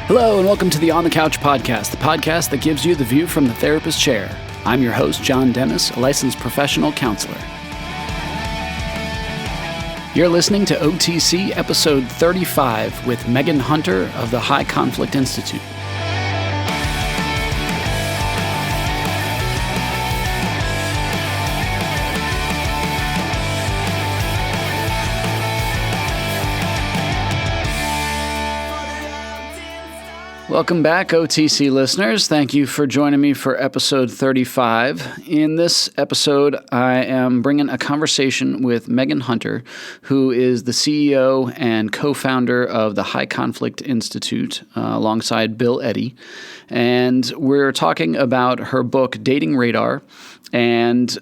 Hello and welcome to the On the Couch podcast, the podcast that gives you the view from the therapist chair. I'm your host, John Dennis, a licensed professional counselor. You're listening to OTC episode 35 with Megan Hunter of the High Conflict Institute. Welcome back, OTC listeners. Thank you for joining me for episode 35. In this episode, I am bringing a conversation with Megan Hunter, who is the CEO and co-founder of the High Conflict Institute, alongside Bill Eddy. And we're talking about her book, Dating Radar, and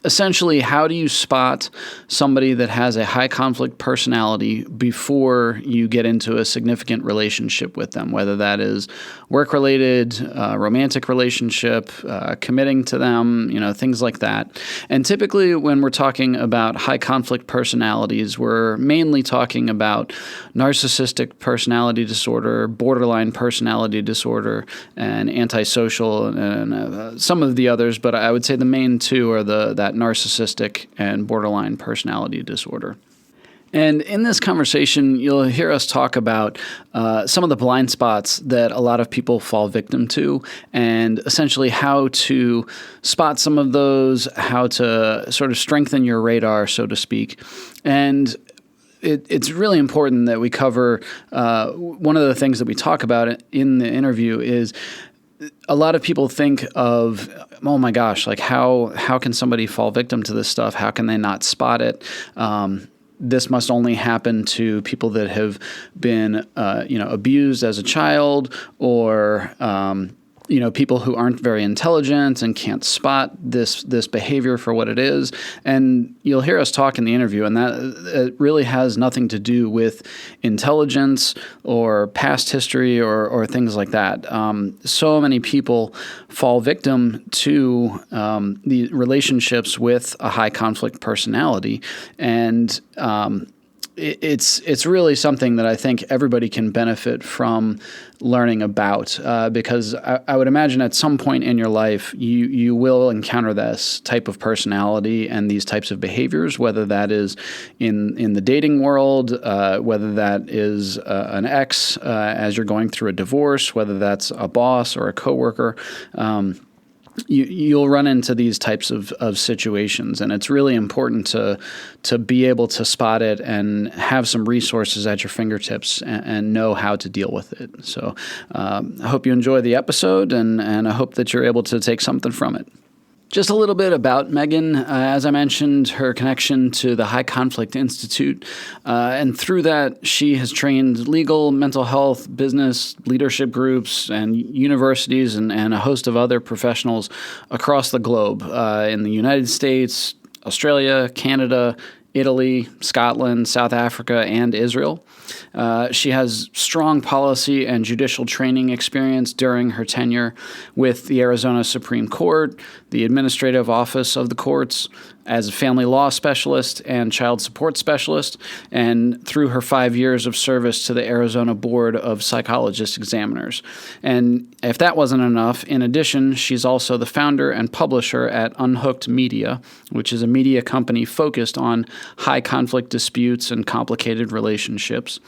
essentially, how do you spot somebody that has a high conflict personality before you get into a significant relationship with them, whether that is work-related, romantic relationship, committing to them, things like that. And typically when we're talking about high conflict personalities, we're mainly talking about narcissistic personality disorder, borderline personality disorder, and antisocial, and some of the others, but I would say the main two are that narcissistic and borderline personality disorder. And in this conversation, you'll hear us talk about some of the blind spots that a lot of people fall victim to, and essentially how to spot some of those, how to sort of strengthen your radar, so to speak. And it's really important that we cover one of the things that we talk about in the interview is a lot of people think of, oh my gosh, like how can somebody fall victim to this stuff? How can they not spot it? This must only happen to people that have been, abused as a child, or people who aren't very intelligent and can't spot this behavior for what it is. And you'll hear us talk in the interview, and that it really has nothing to do with intelligence or past history or things like that. So many people fall victim to the relationships with a high conflict personality, and it's really something that I think everybody can benefit from learning about, because I would imagine at some point in your life you will encounter this type of personality and these types of behaviors, whether that is in the dating world, whether that is an ex as you're going through a divorce, whether that's a boss or a coworker. You'll run into these types of situations, and it's really important to be able to spot it and have some resources at your fingertips and know how to deal with it. So I hope you enjoy the episode, and I hope that you're able to take something from it. Just a little bit about Megan. As I mentioned, her connection to the High Conflict Institute, and through that, she has trained legal, mental health, business, leadership groups, and universities, and a host of other professionals across the globe, in the United States, Australia, Canada, Italy, Scotland, South Africa, and Israel. She has strong policy and judicial training experience during her tenure with the Arizona Supreme Court, the Administrative Office of the Courts, as a family law specialist and child support specialist, and through her 5 years of service to the Arizona Board of Psychologist Examiners. And if that wasn't enough, in addition, she's also the founder and publisher at Unhooked Media, which is a media company focused on high conflict disputes and complicated relationships.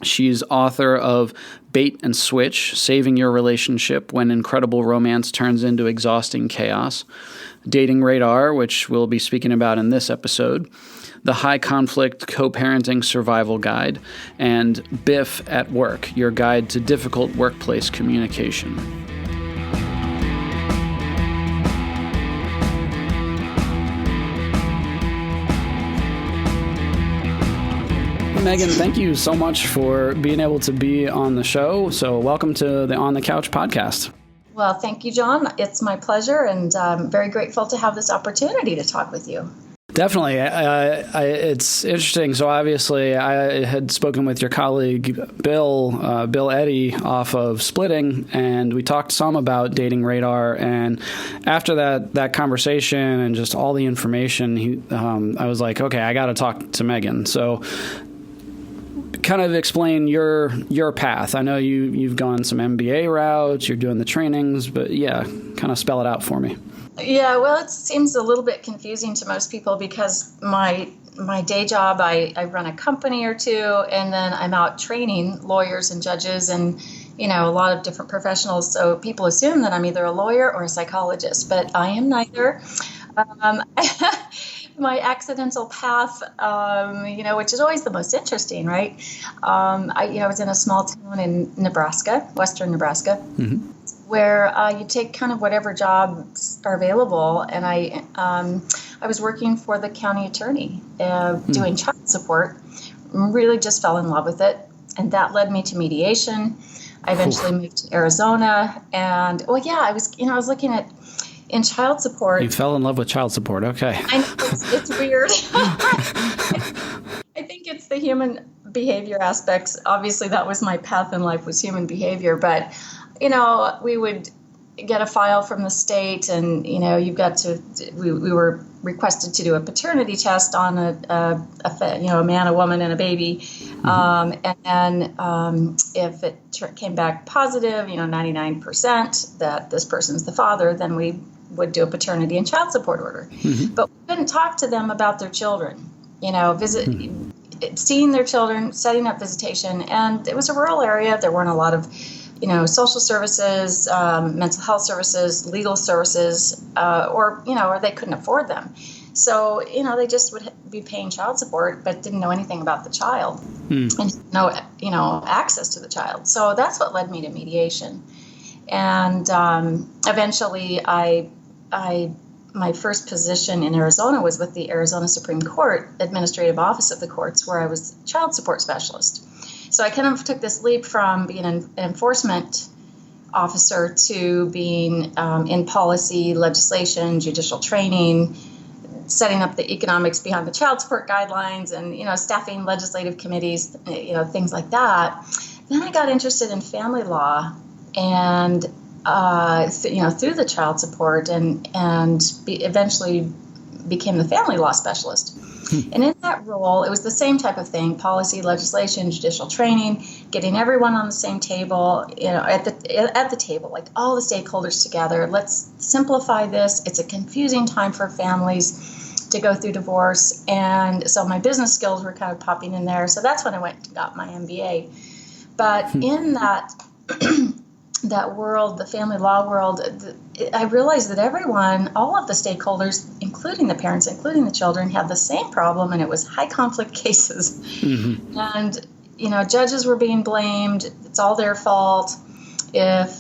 She's author of Bait and Switch, Saving Your Relationship When Incredible Romance Turns into Exhausting Chaos, Dating Radar, which we'll be speaking about in this episode, The High Conflict Co-Parenting Survival Guide, and BIF at Work, Your Guide to Difficult Workplace Communication. Megan, thank you so much for being able to be on the show. So welcome to the On the Couch podcast. Well, thank you, John. It's my pleasure, and I'm very grateful to have this opportunity to talk with you. Definitely. It's interesting. So obviously I had spoken with your colleague, Bill Eddy, off of Splitting, and we talked some about Dating Radar. And after that conversation and just all the information, I was like, okay, I got to talk to Megan. So kind of explain your path. I know you've gone some MBA routes, you're doing the trainings, but yeah, kind of spell it out for me. Yeah, well, it seems a little bit confusing to most people because my day job, I run a company or two, and then I'm out training lawyers and judges and, a lot of different professionals. So people assume that I'm either a lawyer or a psychologist, but I am neither. My accidental path, which is always the most interesting, right? I was in a small town in Nebraska, western Nebraska, where you take kind of whatever jobs are available. And I was working for the county attorney doing child support. Really just fell in love with it. And that led me to mediation. I eventually moved to Arizona. And, I was looking at in child support. You fell in love with child support. Okay. I know, it's weird. I think it's the human behavior aspects. Obviously, that was my path in life, was human behavior. But, we would get a file from the state, and, we were requested to do a paternity test on a man, a woman, and a baby. And then if it came back positive, 99% that this person's the father, then we would do a paternity and child support order. But we couldn't talk to them about their children, seeing their children, setting up visitation. And it was a rural area. There weren't a lot of, social services, mental health services, legal services, or they couldn't afford them. So, they just would be paying child support, but didn't know anything about the child and no, access to the child. So that's what led me to mediation. And eventually my first position in Arizona was with the Arizona Supreme Court Administrative Office of the Courts, where I was child support specialist. So I kind of took this leap from being an enforcement officer to being in policy, legislation, judicial training, setting up the economics behind the child support guidelines, and staffing legislative committees, things like that. Then I got interested in family law, and through the child support, and eventually became the family law specialist. And in that role, it was the same type of thing: policy, legislation, judicial training, getting everyone on the same table, at the table, like all the stakeholders together. Let's simplify this. It's a confusing time for families to go through divorce. And so my business skills were kind of popping in there. So that's when I went and got my MBA. But in that that world, the family law world, I realized that everyone, all of the stakeholders, including the parents, including the children, had the same problem, and it was high conflict cases. And, judges were being blamed. It's all their fault if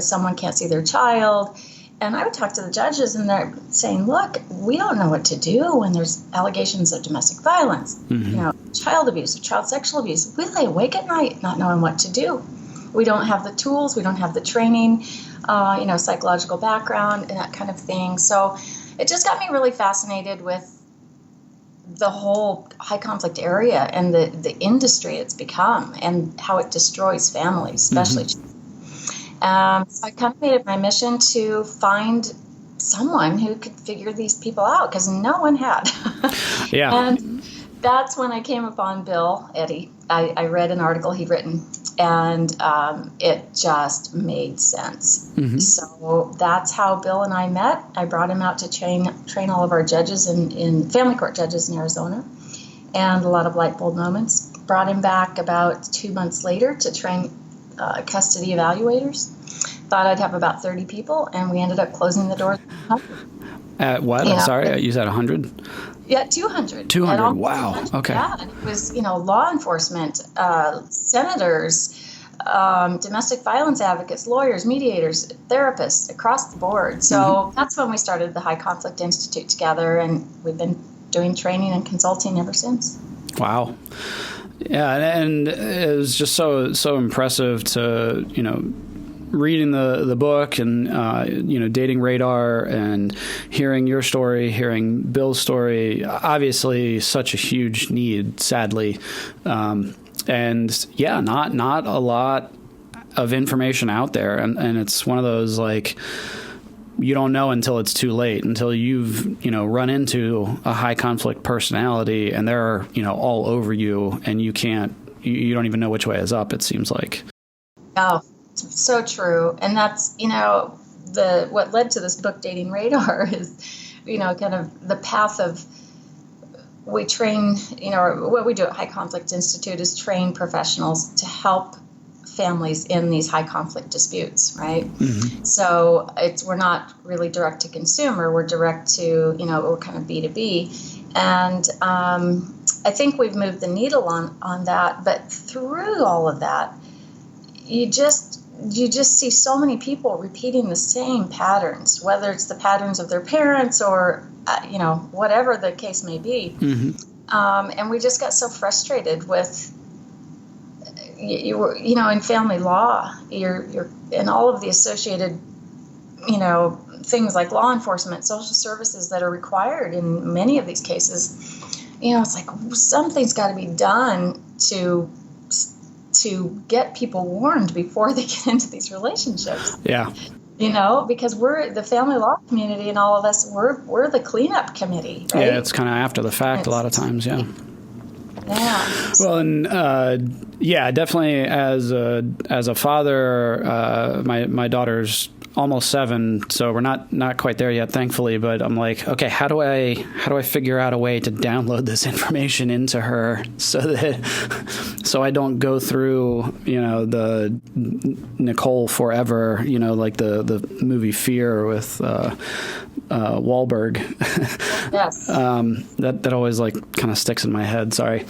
someone can't see their child. And I would talk to the judges, and they're saying, look, we don't know what to do when there's allegations of domestic violence, child abuse, or child sexual abuse. We lay awake at night not knowing what to do. We don't have the tools. We don't have the training, psychological background and that kind of thing. So it just got me really fascinated with the whole high conflict area and the industry it's become and how it destroys families, especially children. So I kind of made it my mission to find someone who could figure these people out, because no one had. Yeah. And that's when I came upon Bill Eddy. I read an article he'd written, and it just made sense. So that's how Bill and I met. I brought him out to train all of our judges in family court judges in Arizona, and a lot of light bulb moments. Brought him back about 2 months later to train custody evaluators. Thought I'd have about 30 people, and we ended up closing the doors. At what? I'm sorry, you said 100? Yeah, 200. 200, wow. 200. Okay. Yeah, and it was, law enforcement, senators, domestic violence advocates, lawyers, mediators, therapists, across the board. So that's when we started the High Conflict Institute together, and we've been doing training and consulting ever since. Wow. Yeah, and it was just so impressive to, reading the book and, Dating Radar and hearing your story, hearing Bill's story. Obviously such a huge need, sadly. And yeah, not a lot of information out there. And it's one of those, like, you don't know until it's too late, until you've, run into a high conflict personality and they're, all over you and you don't even know which way is up, it seems like. Oh, so true. And that's, what led to this book, Dating Radar, is, kind of the path of, we train, what we do at High Conflict Institute is train professionals to help families in these high conflict disputes, right? Mm-hmm. So we're not really direct to consumer, we're direct to, we're kind of B2B. And I think we've moved the needle on that. But through all of that, you just see so many people repeating the same patterns, whether it's the patterns of their parents or, whatever the case may be. Mm-hmm. And we just got so frustrated with, in family law, you're in all of the associated, things like law enforcement, social services that are required in many of these cases. It's like something's got to be done to get people warned before they get into these relationships. Yeah. Because we're the family law community, and all of us, we're the cleanup committee, right? Yeah, it's kind of after the fact a lot of times, yeah. Yeah. Well, and definitely as a father, my daughter's almost 7, so we're not quite there yet, thankfully. But I'm like, okay, how do I figure out a way to download this information into her so I don't go through the Nicole Forever, like the movie Fear with Wahlberg. Yes. That always kind of sticks in my head. Sorry.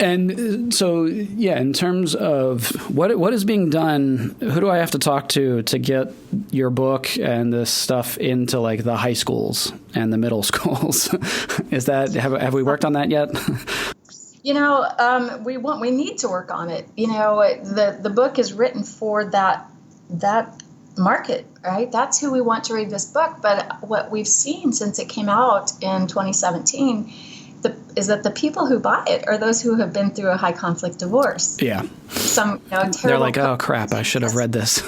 And so, in terms of what is being done, who do I have to talk to get your book and this stuff into the high schools and the middle schools? Is that have we worked on that yet? We need to work on it. The book is written for that market, right? That's who we want to read this book. But what we've seen since it came out in 2017 is that the people who buy it are those who have been through a high conflict divorce. Yeah. They're like, oh crap, I should have read this.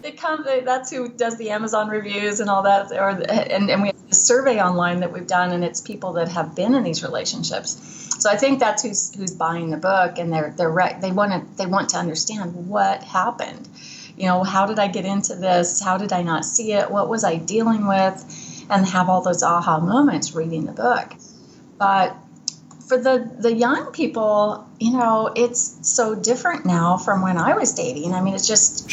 That's who does the Amazon reviews and all that, and we have a survey online that we've done, and it's people that have been in these relationships. So I think that's who's buying the book, and they want to understand what happened. How did I get into this? How did I not see it? What was I dealing with? And have all those aha moments reading the book. But for the young people, it's so different now from when I was dating. I mean, it's just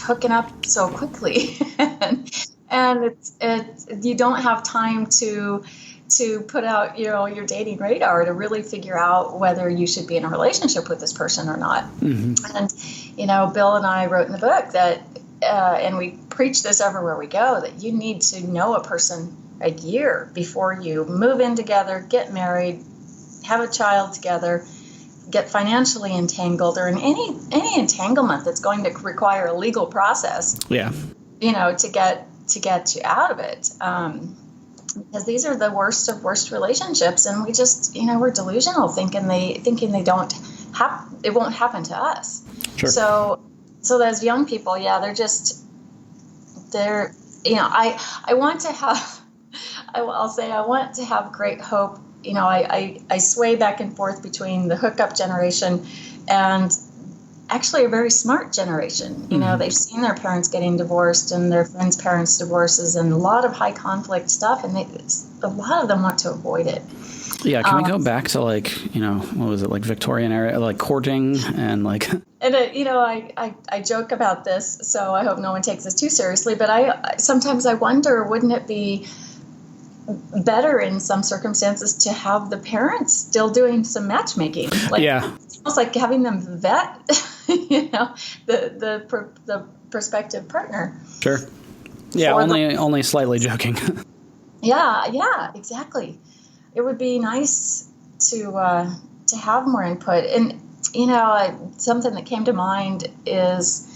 hooking up so quickly, and it's you don't have time to put out your dating radar to really figure out whether you should be in a relationship with this person or not. Mm-hmm. And Bill and I wrote in the book that. And we preach this everywhere we go, that you need to know a person a year before you move in together, get married, have a child together, get financially entangled, or in any entanglement that's going to require a legal process. Yeah. To get you out of it. Because these are the worst of worst relationships, and we just we're delusional thinking they don't it won't happen to us. Sure. So those young people, I want to have, I'll say I want to have great hope. I sway back and forth between the hookup generation and actually a very smart generation. Mm-hmm. They've seen their parents getting divorced and their friends' parents' divorces and a lot of high conflict stuff, and a lot of them want to avoid it. Yeah, can we go back to what was it, Victorian era, courting and And I joke about this, so I hope no one takes this too seriously. But I sometimes wonder, wouldn't it be better in some circumstances to have the parents still doing some matchmaking? It's almost like having them vet, the prospective partner. Sure. Yeah, only slightly joking. Yeah, exactly. It would be nice to have more input. And, something that came to mind is,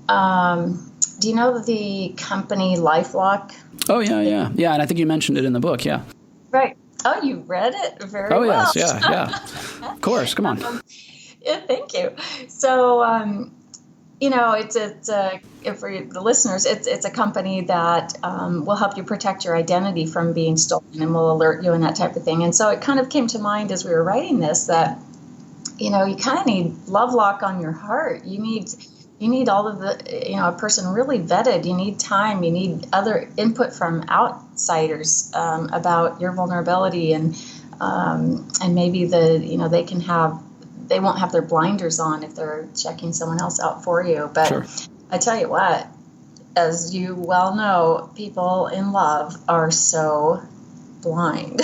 do you know the company LifeLock? Oh, yeah. And I think you mentioned it in the book, yeah. Right. Oh, you read it very well. Oh, yes, yeah. Of course, come on. Yeah, thank you. So, for the listeners, it's a company that will help you protect your identity from being stolen and will alert you and that type of thing. And so it kind of came to mind as we were writing this that, you kind of need love lock on your heart. You need all of the, a person really vetted. You need time. You need other input from outsiders about your vulnerability and maybe they won't have their blinders on if they're checking someone else out for you. But sure. I tell you what, as you well know, people in love are so blind.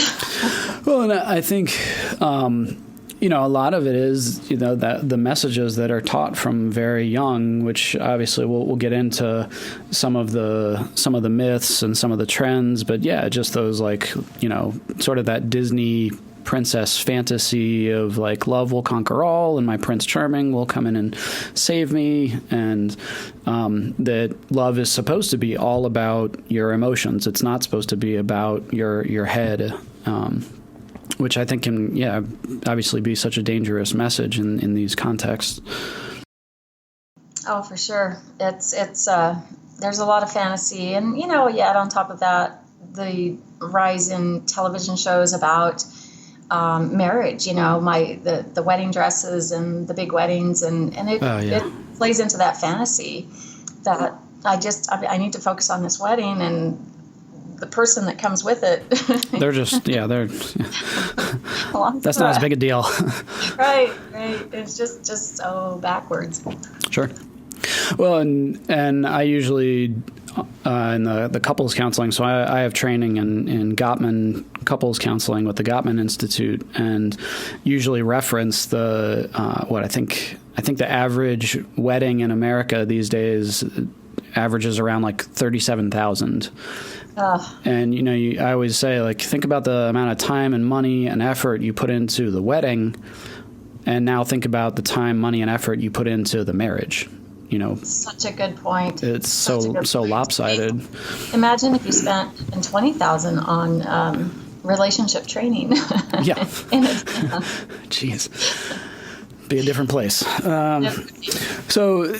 Well, and I think, a lot of it is, that the messages that are taught from very young, which obviously we'll get into some of the myths and some of the trends, but yeah, just those sort of that Disney princess fantasy of love will conquer all and my Prince Charming will come in and save me, and that love is supposed to be all about your emotions. It's not supposed to be about your head, which I think can, obviously be such a dangerous message in these contexts. Oh, for sure. It's there's a lot of fantasy, and yet on top of that, the rise in television shows about marriage, the wedding dresses and the big weddings, and it plays into that fantasy that I need to focus on this wedding and the person that comes with it. That's not as big a deal. Right. It's just so backwards. Sure. Well, and I usually in the couples counseling, so I have training in Gottman couples counseling with the Gottman Institute, and usually reference the I think the average wedding in America these days averages around $37,000. And I always say, think about the amount of time and money and effort you put into the wedding, and now think about the time, money, and effort you put into the marriage. Such a good point. It's so lopsided. Imagine if you spent $20,000 on relationship training. Yeah. Jeez, be a different place. So,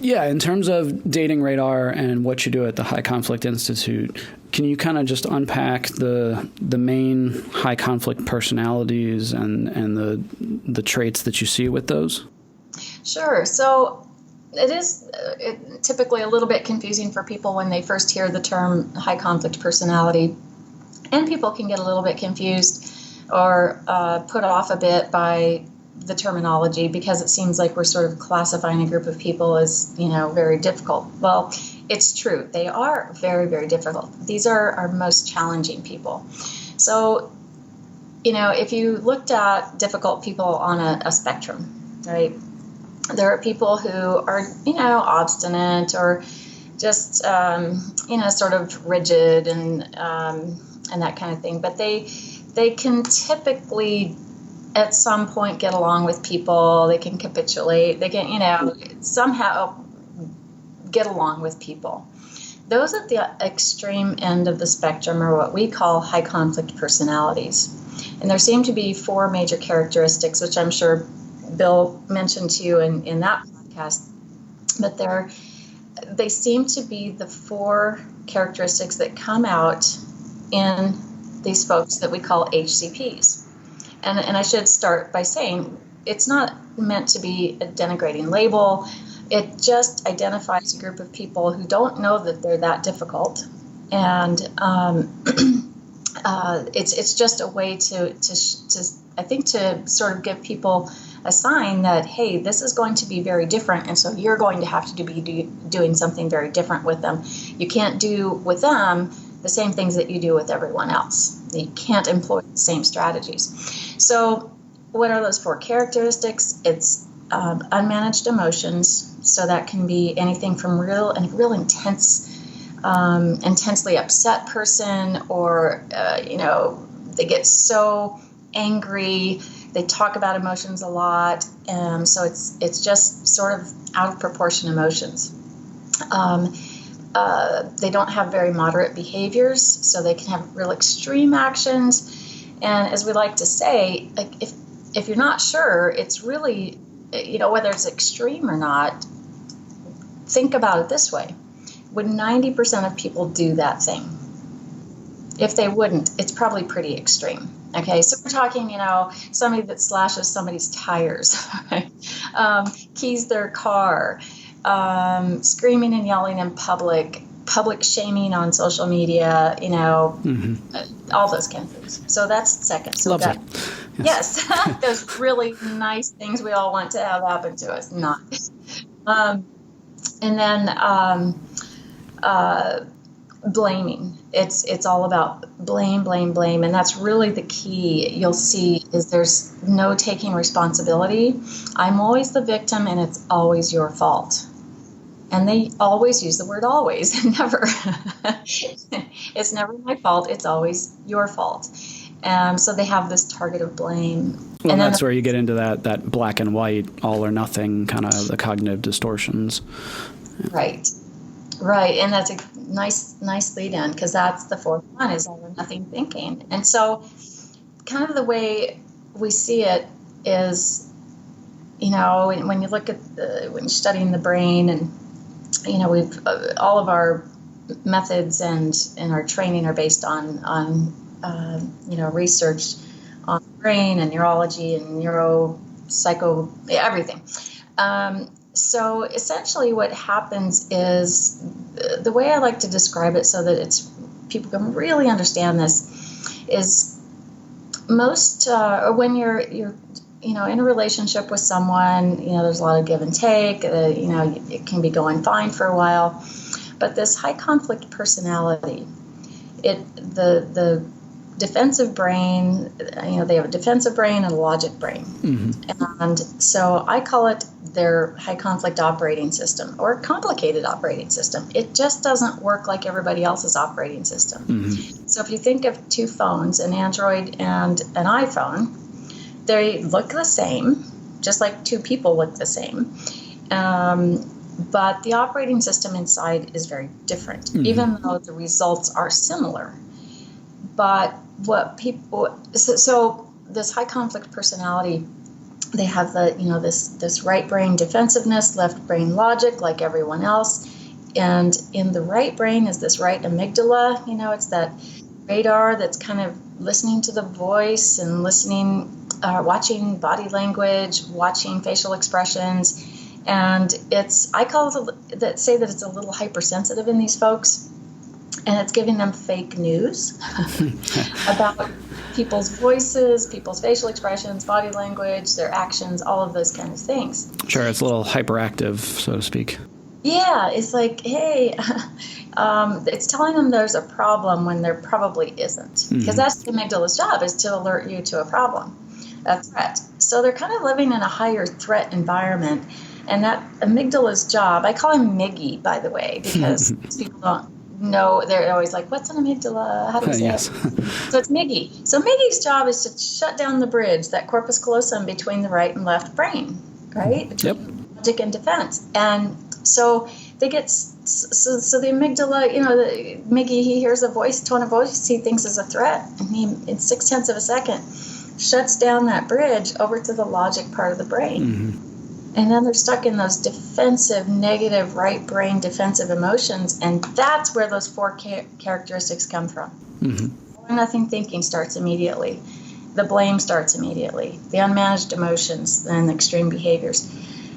yeah, in terms of Dating Radar and what you do at the High Conflict Institute, can you kind of just unpack the main high conflict personalities and the traits that you see with those? Sure. So it is typically a little bit confusing for people when they first hear the term high conflict personality, and people can get a little bit confused or put off a bit by the terminology because it seems like we're sort of classifying a group of people as, very difficult. Well, it's true. They are very, very difficult. These are our most challenging people. So, if you looked at difficult people on a spectrum, right? There are people who are, obstinate or just, sort of rigid and that kind of thing. But they can typically, at some point, get along with people. They can capitulate. They can, somehow get along with people. Those at the extreme end of the spectrum are what we call high conflict personalities. And there seem to be 4 major characteristics, which I'm sure Bill mentioned to you in that podcast, but they seem to be the 4 characteristics that come out in these folks that we call HCPs. And I should start by saying it's not meant to be a denigrating label. It just identifies a group of people who don't know that they're that difficult, and it's just a way to I think to sort of give people a sign that, hey, this is going to be very different, and so you're going to have to be doing something very different with them. You can't do with them the same things that you do with everyone else. You can't employ the same strategies. So what are those 4 characteristics? It's unmanaged emotions. So that can be anything from real intense, intensely upset person, or, they get so angry. They talk about emotions a lot. So it's just sort of out of proportion emotions. They don't have very moderate behaviors, so they can have real extreme actions. And as we like to say, if you're not sure, it's really whether it's extreme or not, think about it this way. Would 90% of people do that thing? If they wouldn't, it's probably pretty extreme. Okay, so we're talking, somebody that slashes somebody's tires, right? Keys their car, screaming and yelling in public shaming on social media, all those kind of things. So that's second. So Lovely. Yes, those really nice things we all want to have happen to us. Not. And then blaming. It's all about blame, and that's really the key. You'll see is there's no taking responsibility. I'm always the victim, and it's always your fault. And they always use the word always, never. It's never my fault. It's always your fault. So they have this target of blame. Well, and that's where you get into that black and white, all or nothing, kind of the cognitive distortions. Right. And that's a nice lead in, because that's the fourth one, is all or nothing thinking. And so kind of the way we see it is, when you look at when you're studying the brain, and, we've all of our methods and our training are based on research on the brain and neurology and everything. So essentially what happens is, the way I like to describe it so that people can really understand this, is most when you're in a relationship with someone, there's a lot of give and take, it can be going fine for a while, but this high conflict personality, the defensive brain, they have a defensive brain and a logic brain. Mm-hmm. And so I call it their high conflict operating system, or complicated operating system. It just doesn't work like everybody else's operating system. Mm-hmm. So if you think of two phones, an Android and an iPhone, they look the same, just like two people look the same. But the operating system inside is very different, mm-hmm. even though the results are similar. But what people, so this high conflict personality, they have this right brain defensiveness, left brain logic, like everyone else. And in the right brain is this right amygdala. It's that radar that's kind of listening to the voice and listening, watching body language, watching facial expressions. And I say that it's a little hypersensitive in these folks. And it's giving them fake news about people's voices, people's facial expressions, body language, their actions, all of those kind of things. Sure, it's a little hyperactive, so to speak. Yeah, it's like, hey, it's telling them there's a problem when there probably isn't. Because that's the amygdala's job, is to alert you to a problem, a threat. So they're kind of living in a higher threat environment. And that amygdala's job, I call him Miggy, by the way, because people don't know, they're always like, what's an amygdala? How do you say it? So it's Miggy. So Miggy's job is to shut down the bridge, that corpus callosum between the right and left brain, right? Between logic and defense. And so they get, so the amygdala, Miggy, he hears a voice, tone of voice he thinks is a threat. And he, in 0.6 of a second, shuts down that bridge over to the logic part of the brain. Mm-hmm. And then they're stuck in those defensive, negative, right brain defensive emotions. And that's where those four characteristics come from. Mm-hmm. Nothing thinking starts immediately. The blame starts immediately. The unmanaged emotions and extreme behaviors.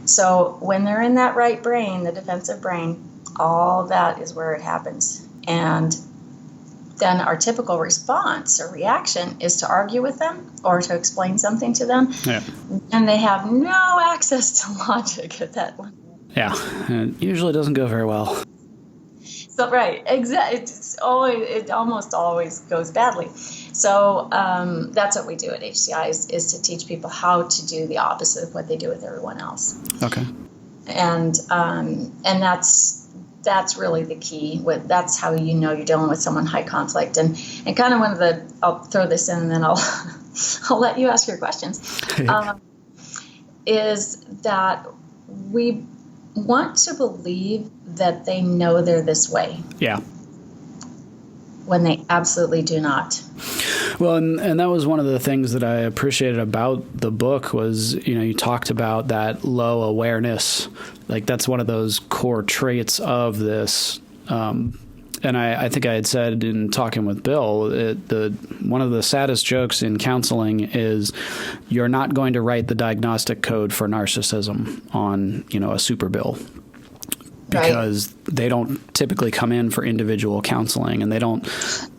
So when they're in that right brain, the defensive brain, all of that is where it happens. And then our typical response or reaction is to argue with them or to explain something to them. Yeah. And they have no access to logic at that point. Yeah, and it usually doesn't go very well. So, right, exactly. It almost always goes badly. So that's what we do at HCI is to teach people how to do the opposite of what they do with everyone else. Okay. And that's really the key. That's how you're dealing with someone high conflict. And kind of one of the, I'll throw this in and then I'll let you ask your questions, is that we want to believe that they know they're this way. Yeah. When they absolutely do not. Well, and that was one of the things that I appreciated about the book was, you talked about that low awareness. Like that's one of those core traits of this. And I think I had said in talking with Bill, one of the saddest jokes in counseling is you're not going to write the diagnostic code for narcissism on, a super bill. Because they don't typically come in for individual counseling and they don't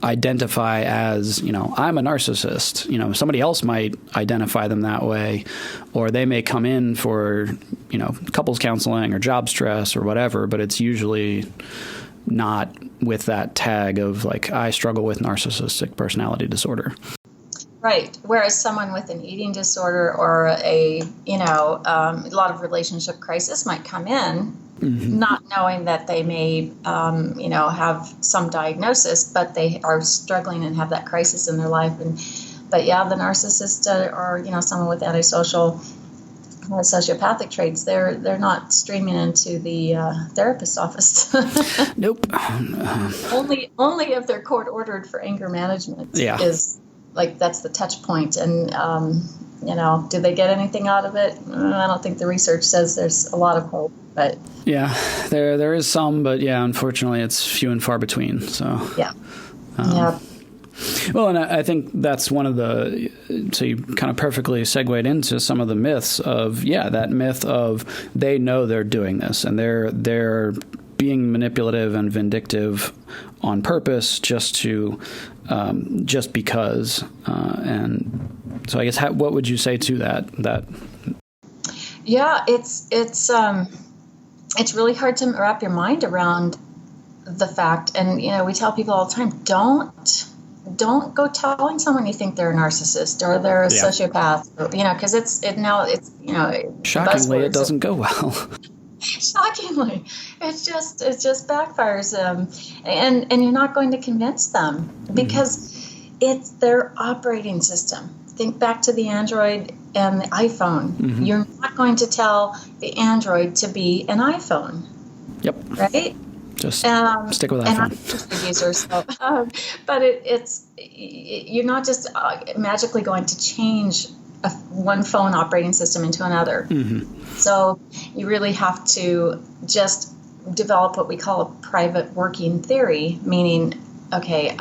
identify as, I'm a narcissist. Somebody else might identify them that way, or they may come in for, couples counseling or job stress or whatever, but it's usually not with that tag of like, I struggle with narcissistic personality disorder. Right. Whereas someone with an eating disorder or a lot of relationship crisis might come in not knowing that they may, have some diagnosis, but they are struggling and have that crisis in their life. But the narcissist or, someone with antisocial sociopathic traits, they're not streaming into the therapist's office. Nope. Only if they're court ordered for anger management is like that's the touch point. And do they get anything out of it? I don't think the research says there's a lot of hope. But yeah, there is some, but unfortunately, it's few and far between. So yeah. Well, and I think that's one of so you kind of perfectly segued into some of the myths of, that myth of they know they're doing this and they're being manipulative and vindictive on purpose just because. And so I guess what would you say to that? Yeah, it's really hard to wrap your mind around the fact. And, we tell people all the time, don't go telling someone you think they're a narcissist or they're a sociopath, because it's shockingly, it doesn't go well. Shockingly, it just backfires, and you're not going to convince them because it's their operating system. Think back to the Android and the iPhone. Mm-hmm. You're not going to tell the Android to be an iPhone. Yep. Right? Just stick with iPhone. And I'm just a user, so, but you're not just magically going to change one phone operating system into another. Mm-hmm. So you really have to just develop what we call a private working theory, meaning, okay,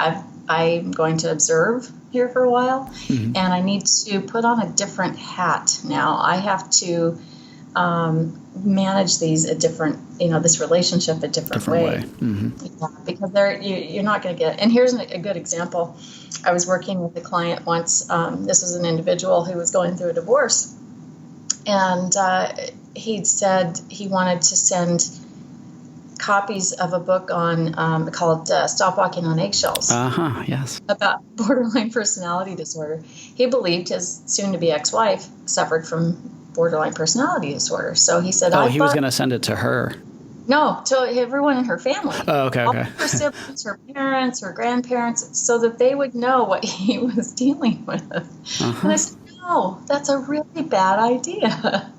I'm going to observe here for a while, and I need to put on a different hat now. I have to manage these a different, this relationship a different way. Mm-hmm. Yeah, because you're not going to get. And here's a good example. I was working with a client once. This was an individual who was going through a divorce, and he'd said he wanted to send copies of a book on called Stop Walking on Eggshells. Yes. About borderline personality disorder. He believed his soon-to-be ex-wife suffered from borderline personality disorder. So he said, he was going to send it to her. No, to everyone in her family. Oh, okay. All her siblings, her parents, her grandparents, so that they would know what he was dealing with. And I said, no, that's a really bad idea.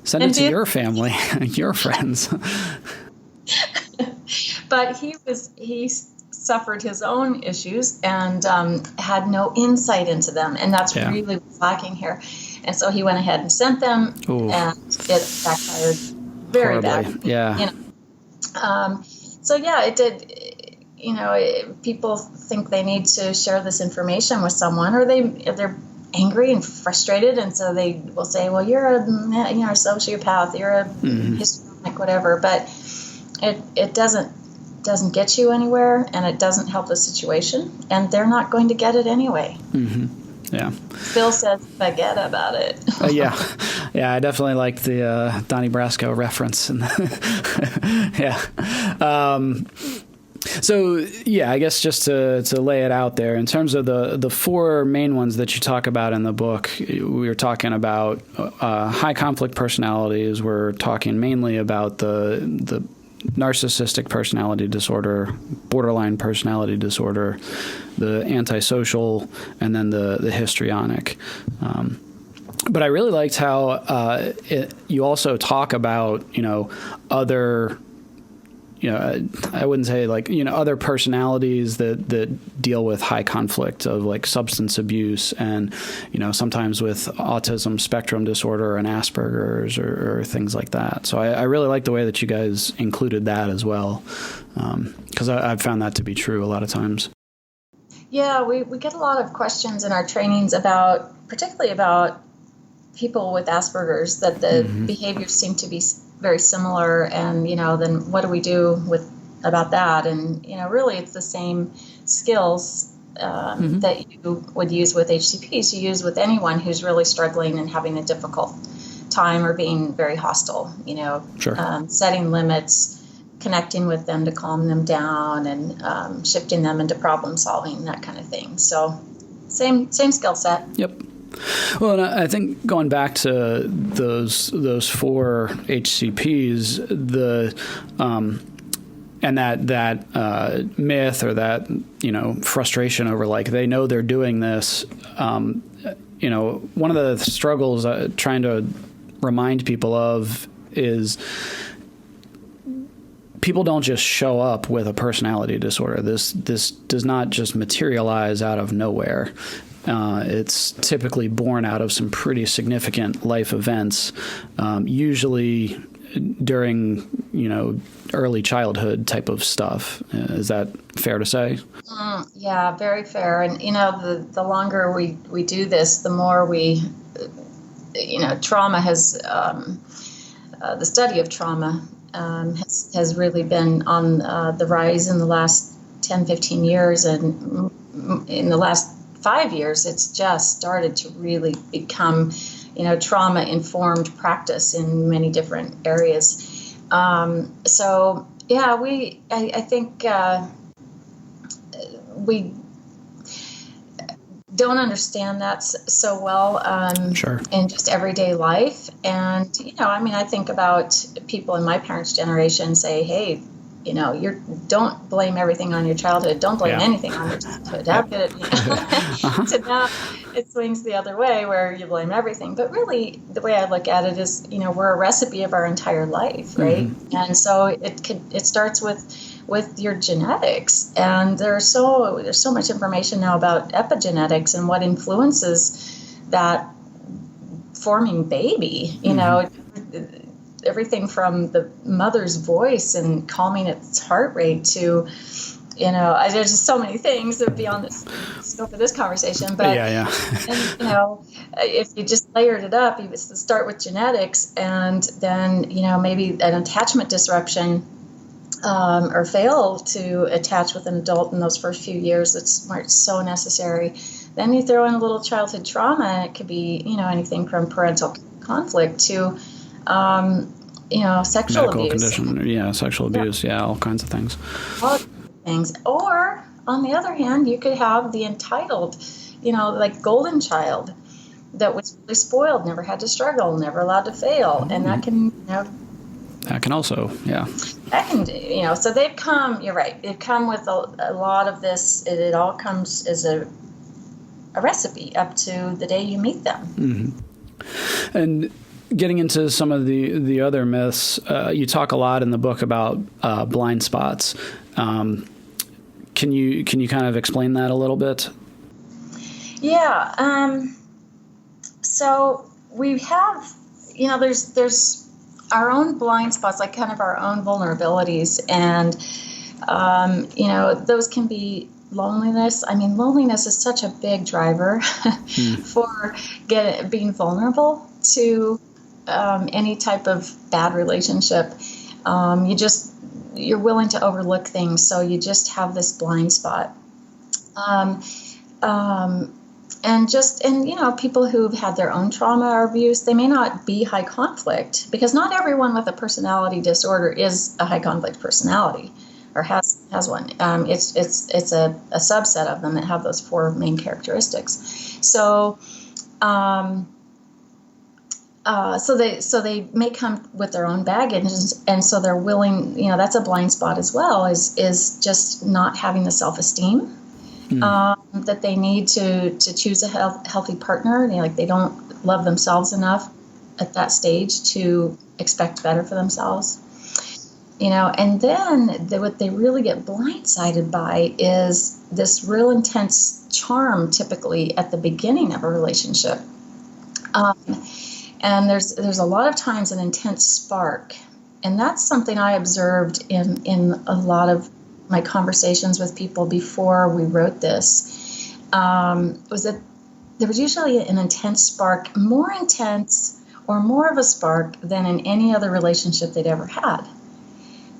Send it to your family, your friends. But he suffered his own issues and had no insight into them, and that's really what's lacking here. And so he went ahead and sent them, and it backfired very bad. Yeah. It did. People think they need to share this information with someone, or they're angry and frustrated, and so they will say, well, you're a sociopath, you're a histrionic, whatever, but it doesn't get you anywhere, and it doesn't help the situation, and they're not going to get it anyway. Yeah. Bill says, forget about it. Yeah, I definitely liked the Donnie Brasco reference. So, I guess just to lay it out there, in terms of the four main ones that you talk about in the book, we were talking about high conflict personalities. We're talking mainly about the narcissistic personality disorder, borderline personality disorder, the antisocial, and then the histrionic. But I really liked how you also talk about, other I wouldn't say like, other personalities that deal with high conflict of like substance abuse and, sometimes with autism spectrum disorder and Asperger's or things like that. So I really like the way that you guys included that as well, because I've found that to be true a lot of times. Yeah, we get a lot of questions in our trainings particularly about people with Asperger's, that the behaviors seem to be very similar, and then what do we do about that? And really, it's the same skills that you would use with HCPs. You use with anyone who's really struggling and having a difficult time or being very hostile. Sure. Setting limits, connecting with them to calm them down, and shifting them into problem solving, that kind of thing. So, same skill set. Yep. Well, and I think going back to those 4 HCPs, and that myth or that frustration over like they know they're doing this. One of the struggles trying to remind people of is people don't just show up with a personality disorder. This does not just materialize out of nowhere. It's typically born out of some pretty significant life events, usually during, early childhood type of stuff. Is that fair to say? Yeah, very fair. And, the longer we do this, the more trauma has, the study of trauma has really been on the rise in the last 10, 15 years. And in the last 5 years, it's just started to really become, trauma-informed practice in many different areas. So, yeah, I think we don't understand that so well Sure. in just everyday life. And, I think about people in my parents' generation say, hey, don't blame everything on your childhood. Don't blame anything on your childhood. How could it? So now it swings the other way where you blame everything. But really, the way I look at it is, we're a recipe of our entire life, right? And so it starts with your genetics, and there's so much information now about epigenetics and what influences that forming baby. Everything from the mother's voice and calming its heart rate to, there's just so many things that would be on the scope of this conversation. But, and, if you just layered it up, you would start with genetics, and then, maybe an attachment disruption or fail to attach with an adult in those first few years. Where it's so necessary. Then you throw in a little childhood trauma, and it could be, anything from parental conflict to sexual medical abuse. Condition, sexual abuse, all kinds of things. All things. Or, on the other hand, you could have the entitled, like golden child that was really spoiled, never had to struggle, never allowed to fail. And that can, That can also, That can, so they've come, you're right, they've come with a lot of this. It all comes as a recipe up to the day you meet them. And getting into some of the other myths, you talk a lot in the book about blind spots. Can you kind of explain that a little bit? Yeah. So we have, there's our own blind spots, like kind of our own vulnerabilities, and those can be loneliness. Loneliness is such a big driver for being vulnerable to any type of bad relationship. You're willing to overlook things, so you just have this blind spot. And people who've had their own trauma or abuse, they may not be high conflict, because not everyone with a personality disorder is a high conflict personality or has one. It's a subset of them that have those 4 main characteristics. So they may come with their own baggage, and so they're willing. That's a blind spot as well. Is just not having the self-esteem that they need to choose a healthy partner. They don't love themselves enough at that stage to expect better for themselves. And then what they really get blindsided by is this real intense charm, typically at the beginning of a relationship. And there's a lot of times an intense spark, and that's something I observed in a lot of my conversations with people before we wrote this. Was that there was usually an intense spark, more intense or more of a spark than in any other relationship they'd ever had.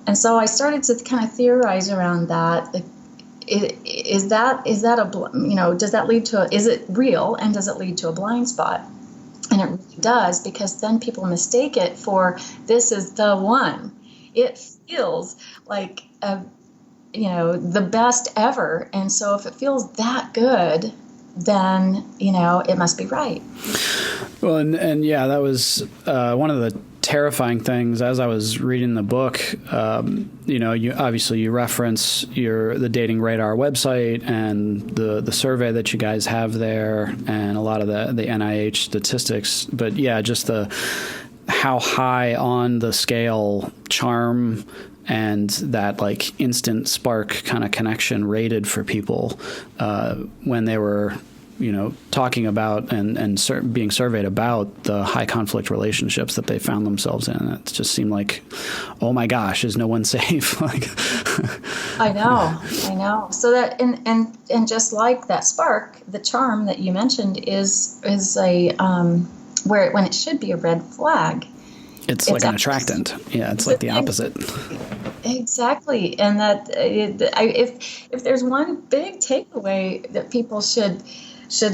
And so I started to kind of theorize around that. Is that does that lead to is it real, and does it lead to a blind spot? And it really does, because then people mistake it for this is the one. It feels like the best ever, and so if it feels that good, then it must be right. Well, and yeah, that was one of the terrifying things as I was reading the book. You reference the Dating Radar website and the survey that you guys have there, and a lot of the NIH statistics. But yeah, just how high on the scale charm and that like instant spark kind of connection rated for people when they were talking about and being surveyed about the high conflict relationships that they found themselves in. It just seemed like, oh my gosh, is no one safe? I know. So that and just like that spark, the charm that you mentioned is a when it should be a red flag. It's like an attractant. Yeah, it's like the opposite. Exactly, and that if there's one big takeaway that people should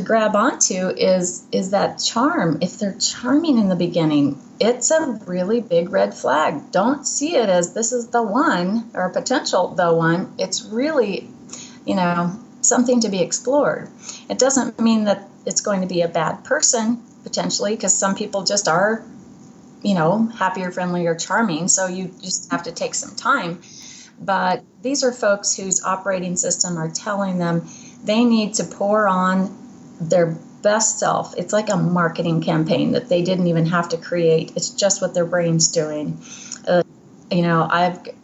grab onto is that charm. If they're charming in the beginning, it's a really big red flag. Don't see it as this is the one or potential the one. It's really, something to be explored. It doesn't mean that it's going to be a bad person potentially, because some people just are, happier, friendlier, charming. So you just have to take some time. But these are folks whose operating system are telling them they need to pour on their best self. It's like a marketing campaign that they didn't even have to create. It's just what their brain's doing.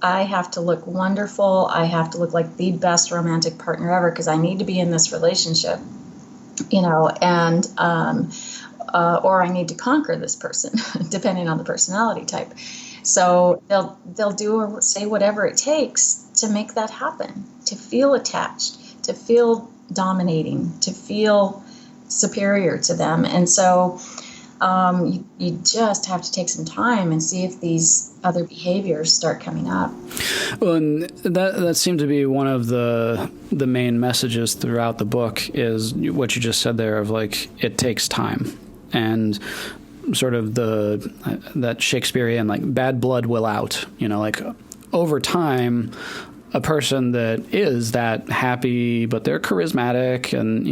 I have to look wonderful. I have to look like the best romantic partner ever because I need to be in this relationship, and or I need to conquer this person, depending on the personality type. So they'll do or say whatever it takes to make that happen, to feel attached, to feel dominating, to feel superior to them. And so you just have to take some time and see if these other behaviors start coming up. Well, and that seemed to be one of the main messages throughout the book is what you just said there of like, it takes time. And sort of that Shakespearean, like, bad blood will out, like over time, a person that is that happy, but they're charismatic and,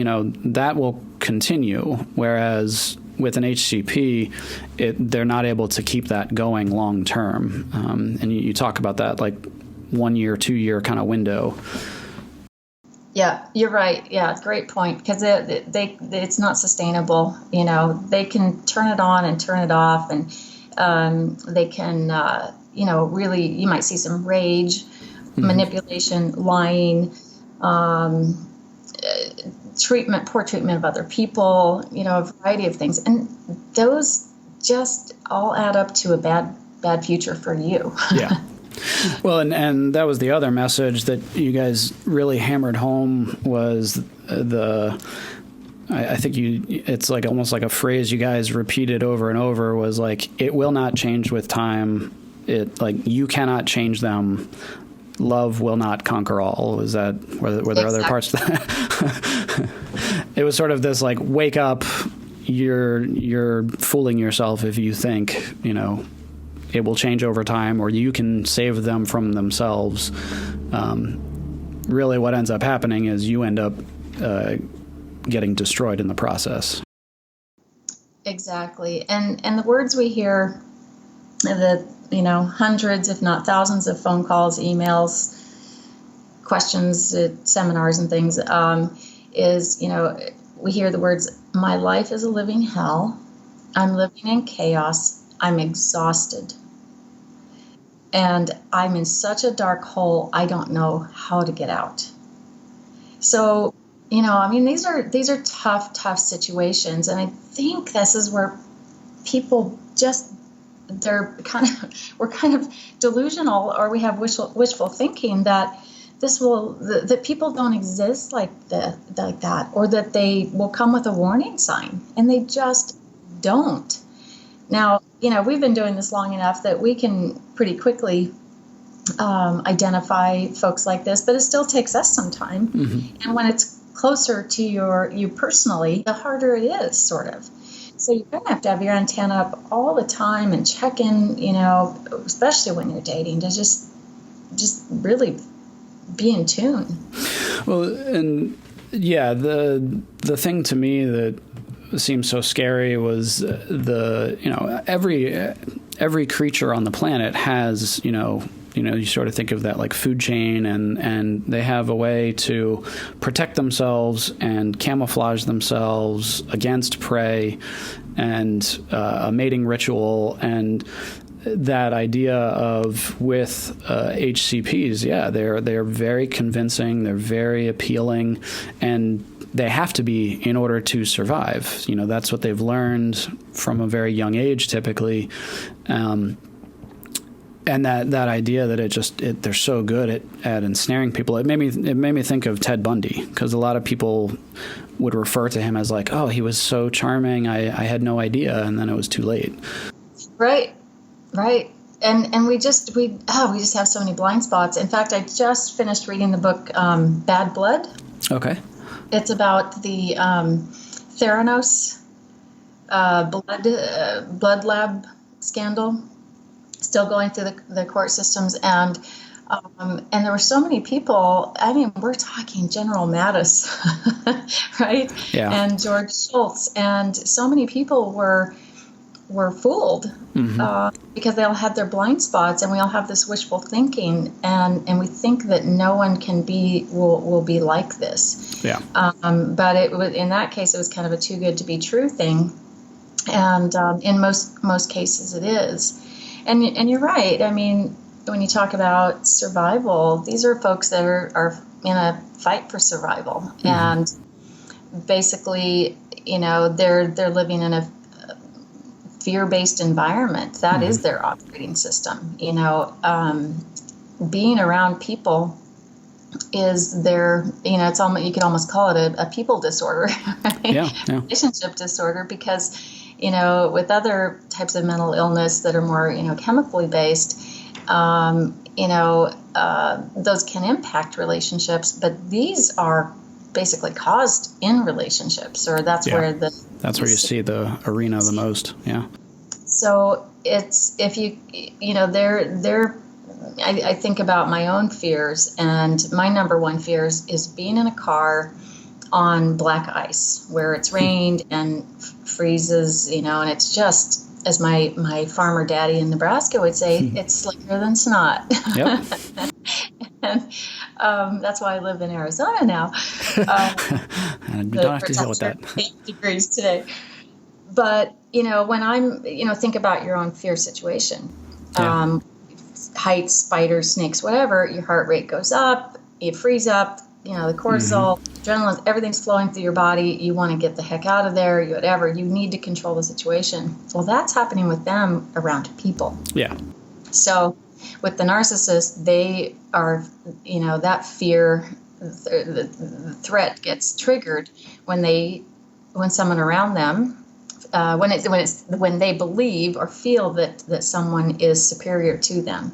that will continue. Whereas with an HCP, they're not able to keep that going long term. And you talk about that like 1 year, 2 year kind of window. Yeah, you're right. Yeah, great point. Because it's not sustainable. They can turn it on and turn it off, and they can, really, you might see some rage, manipulation, lying, poor treatment of other people, a variety of things. And those just all add up to a bad future for you. Yeah. Well, and that was the other message that you guys really hammered home was I think it's like almost like a phrase you guys repeated over and over was like, it will not change with time. You cannot change them. Love will not conquer all. Was that, were there other parts to that? It was sort of this like, wake up, you're fooling yourself if you think, it will change over time, or you can save them from themselves. Really what ends up happening is you end up getting destroyed in the process. Exactly. And the words we hear, hundreds, if not thousands of phone calls, emails, questions at seminars and things, is, we hear the words, my life is a living hell. I'm living in chaos. I'm exhausted. and I'm in such a dark hole, I don't know how to get out. So, I mean, these are tough situations. And I think this is where people just, we're kind of delusional, or we have wishful thinking that that people don't exist like that, or that they will come with a warning sign, and they just don't. Now, we've been doing this long enough that we can pretty quickly identify folks like this, but it still takes us some time. And when it's closer to you personally, the harder it is, sort of. So you're going to have your antenna up all the time and check in, especially when you're dating, to just really be in tune. Well, and yeah, the thing to me that seems so scary was every creature on the planet has, you sort of think of that like food chain, and they have a way to protect themselves and camouflage themselves against prey, and a mating ritual. And that idea of with HCPs, they're very convincing, they're very appealing, and they have to be in order to survive. That's what they've learned from a very young age, typically. And that idea that they're so good at ensnaring people, it made me think of Ted Bundy, because a lot of people would refer to him as like, oh, he was so charming, I had no idea, and then it was too late. Right. And we just have so many blind spots. In fact, I just finished reading the book Bad Blood. Okay. It's about the Theranos blood lab scandal, still going through the court systems, and there were so many people. I mean, we're talking General Mattis, right? Yeah. And George Shultz, and so many people were fooled because they all had their blind spots, and we all have this wishful thinking, and we think that no one will be like this. Yeah. But it was, in that case, it was kind of a too good to be true thing, and in most cases it is. And you're right. I mean, when you talk about survival, these are folks that are in a fight for survival, and basically, they're living in a fear-based environment. That is their operating system. Being around people is their, it's almost, you could almost call it a people disorder, right? Yeah. Relationship disorder, because with other types of mental illness that are more, chemically based, those can impact relationships, but these are basically caused in relationships, or that's where you see the arena the most. Yeah. So it's, if I think about my own fears, and my number one fears is being in a car on black ice where it's rained and freezes, and it's just, as my farmer daddy in Nebraska would say, it's slicker than snot. Yep. And that's why I live in Arizona now. And you don't have to deal with that. 8 degrees today. But, when I'm, think about your own fear situation. Yeah. Heights, spiders, snakes, whatever, your heart rate goes up, you freeze up, the cortisol, adrenaline, everything's flowing through your body. You want to get the heck out of there, whatever. You need to control the situation. Well, that's happening with them around people. Yeah. So with the narcissist, they are, that fear, the threat gets triggered when someone around them, when they believe or feel that someone is superior to them.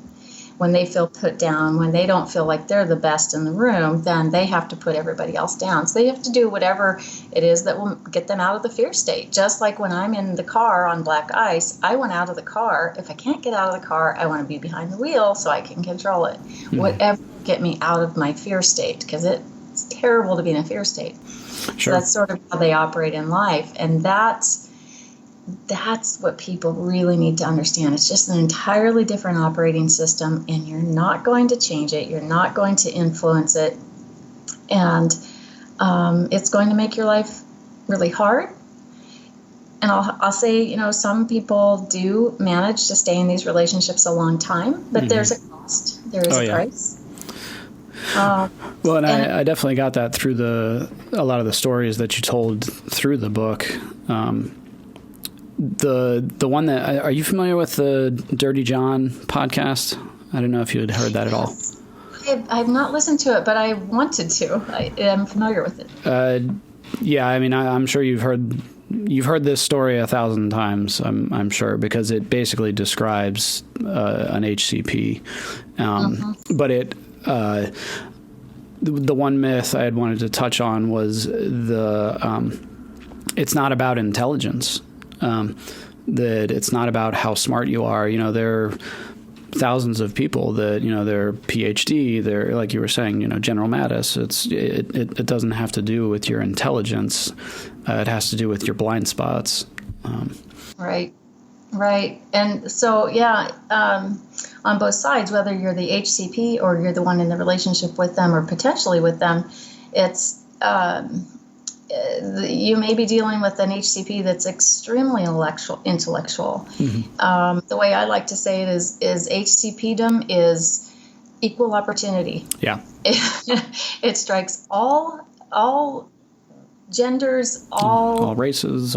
When they feel put down, when they don't feel like they're the best in the room, then they have to put everybody else down. So they have to do whatever it is that will get them out of the fear state. Just like when I'm in the car on black ice, I want out of the car. If I can't get out of the car, I want to be behind the wheel so I can control it. Whatever will get me out of my fear state, because it's terrible to be in a fear state. Sure. So that's sort of how they operate in life. And that's what people really need to understand. It's just an entirely different operating system, and you're not going to change it. You're not going to influence it. And it's going to make your life really hard. And I'll say, some people do manage to stay in these relationships a long time, but there's a cost. There is a price. Well, and I definitely got that through a lot of the stories that you told through the book. The one that, are you familiar with the Dirty John podcast? I don't know if you had heard that at all. I've not listened to it, but I wanted to. I am familiar with it. Yeah, I mean, I'm sure you've heard this story 1,000 times. I'm sure, because it basically describes an HCP. But the one myth I had wanted to touch on was it's not about intelligence. That it's not about how smart you are. There are thousands of people that, they're PhD, they're, like you were saying, General Mattis. It doesn't have to do with your intelligence. It has to do with your blind spots. Right. And so, on both sides, whether you're the HCP or you're the one in the relationship with them or potentially with them, it's you may be dealing with an HCP that's extremely intellectual. The way I like to say it is HCPdom is equal opportunity. Yeah. It strikes all genders, all races,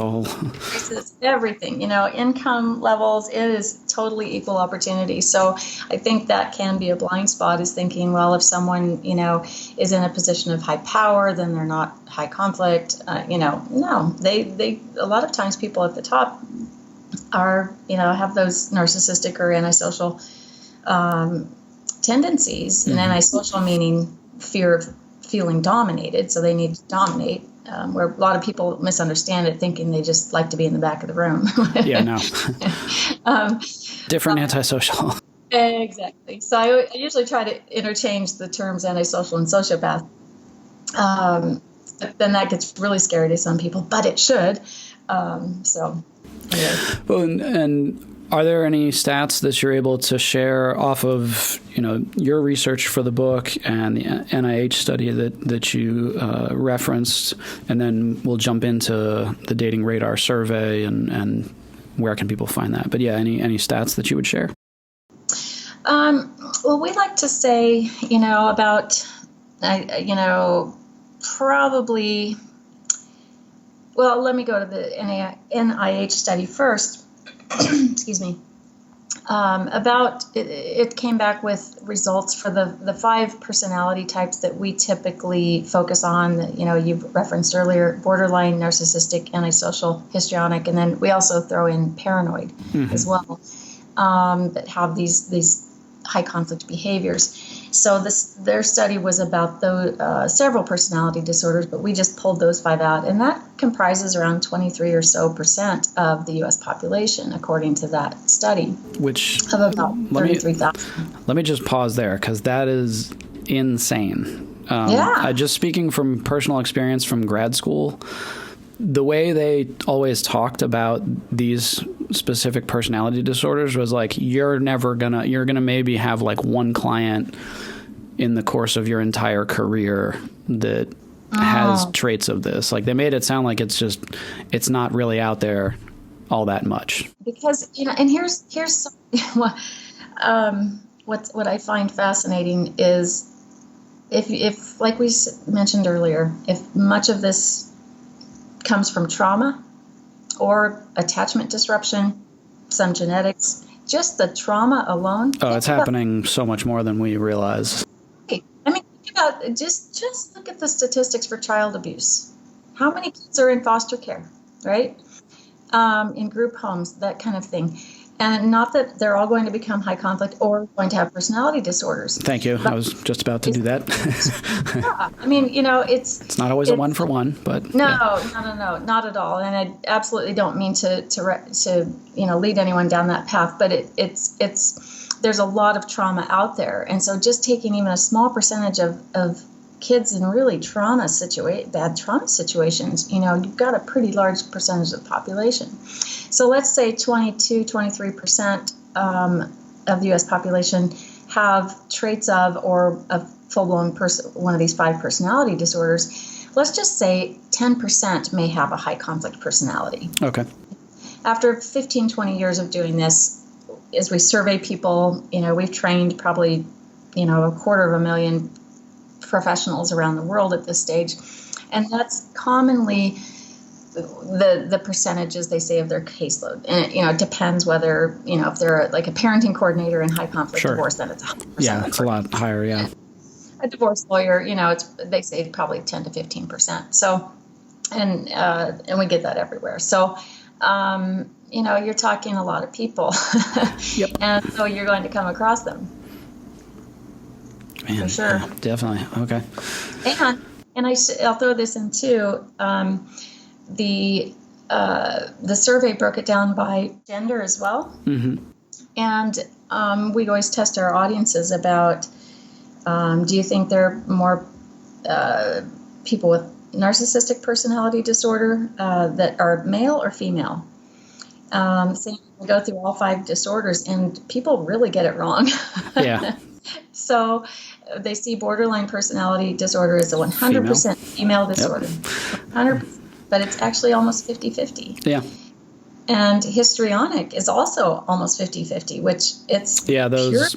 everything, income levels. It is totally equal opportunity. So I think that can be a blind spot, is thinking, well, if someone, is in a position of high power, then they're not high conflict. No, they a lot of times people at the top are, have those narcissistic or antisocial tendencies. And antisocial meaning fear of feeling dominated. So they need to dominate. Where a lot of people misunderstand it, thinking they just like to be in the back of the room. Yeah, no. Different antisocial. Exactly. So I usually try to interchange the terms antisocial and sociopath. But then that gets really scary to some people, but it should. So, anyway. Well, and are there any stats that you're able to share off of, your research for the book and the NIH study that you referenced? And then we'll jump into the Dating Radar survey and where can people find that? But yeah, any stats that you would share? Well, we like to say, about, probably, well, let me go to the NIH study first. Excuse me. About it came back with results for the 5 personality types that we typically focus on. That, you've referenced earlier: borderline, narcissistic, antisocial, histrionic, and then we also throw in paranoid as well. That have these high conflict behaviors. So their study was about those several personality disorders, but we just pulled those 5 out, and that comprises around 23% or so of the U.S. population, according to that study. Which of about 33,000. Let me just pause there, because that is insane. Just speaking from personal experience from grad school, the way they always talked about these specific personality disorders was like, you're gonna maybe have like one client in the course of your entire career that has traits of this. Like, they made it sound like it's not really out there all that much. Because, and here's what I find fascinating is if like we mentioned earlier, if much of this comes from trauma or attachment disruption, some genetics, just the trauma alone. Oh, it's happening so much more than we realize. I mean, think about just look at the statistics for child abuse. How many kids are in foster care, right? In group homes, that kind of thing. And not that they're all going to become high conflict or going to have personality disorders. Thank you. I was just about to do that. Yeah. I mean, it's not always a one for one, but no, not at all. And I absolutely don't mean to lead anyone down that path. But it's there's a lot of trauma out there, and so just taking even a small percentage of kids in really bad trauma situations, you've got a pretty large percentage of the population. So let's say 23% of the U.S. population have traits of or a full-blown one of these 5 personality disorders. Let's just say 10% may have a high conflict personality. Okay. after 15, 20 years of doing this, as we survey people, we've trained probably, 250,000 professionals around the world at this stage. And that's commonly the percentages they say of their caseload. And it depends whether, if they're like a parenting coordinator in high conflict divorce, then it's 100%. Yeah, it's a lot higher, yeah. A divorce lawyer, they say probably 10 to 15%. So, and we get that everywhere. So, you're talking a lot of people. Yep. And so you're going to come across them. Man, for sure. Definitely. Okay. And I'll throw this in too. The survey broke it down by gender as well. Mm-hmm. And we always test our audiences about, do you think there are more people with narcissistic personality disorder that are male or female? So you go through all 5 disorders, and people really get it wrong. Yeah. So they see borderline personality disorder as a 100% female disorder. Yep. 100%, but it's actually almost 50-50. Yeah. And histrionic is also almost 50-50, which it's those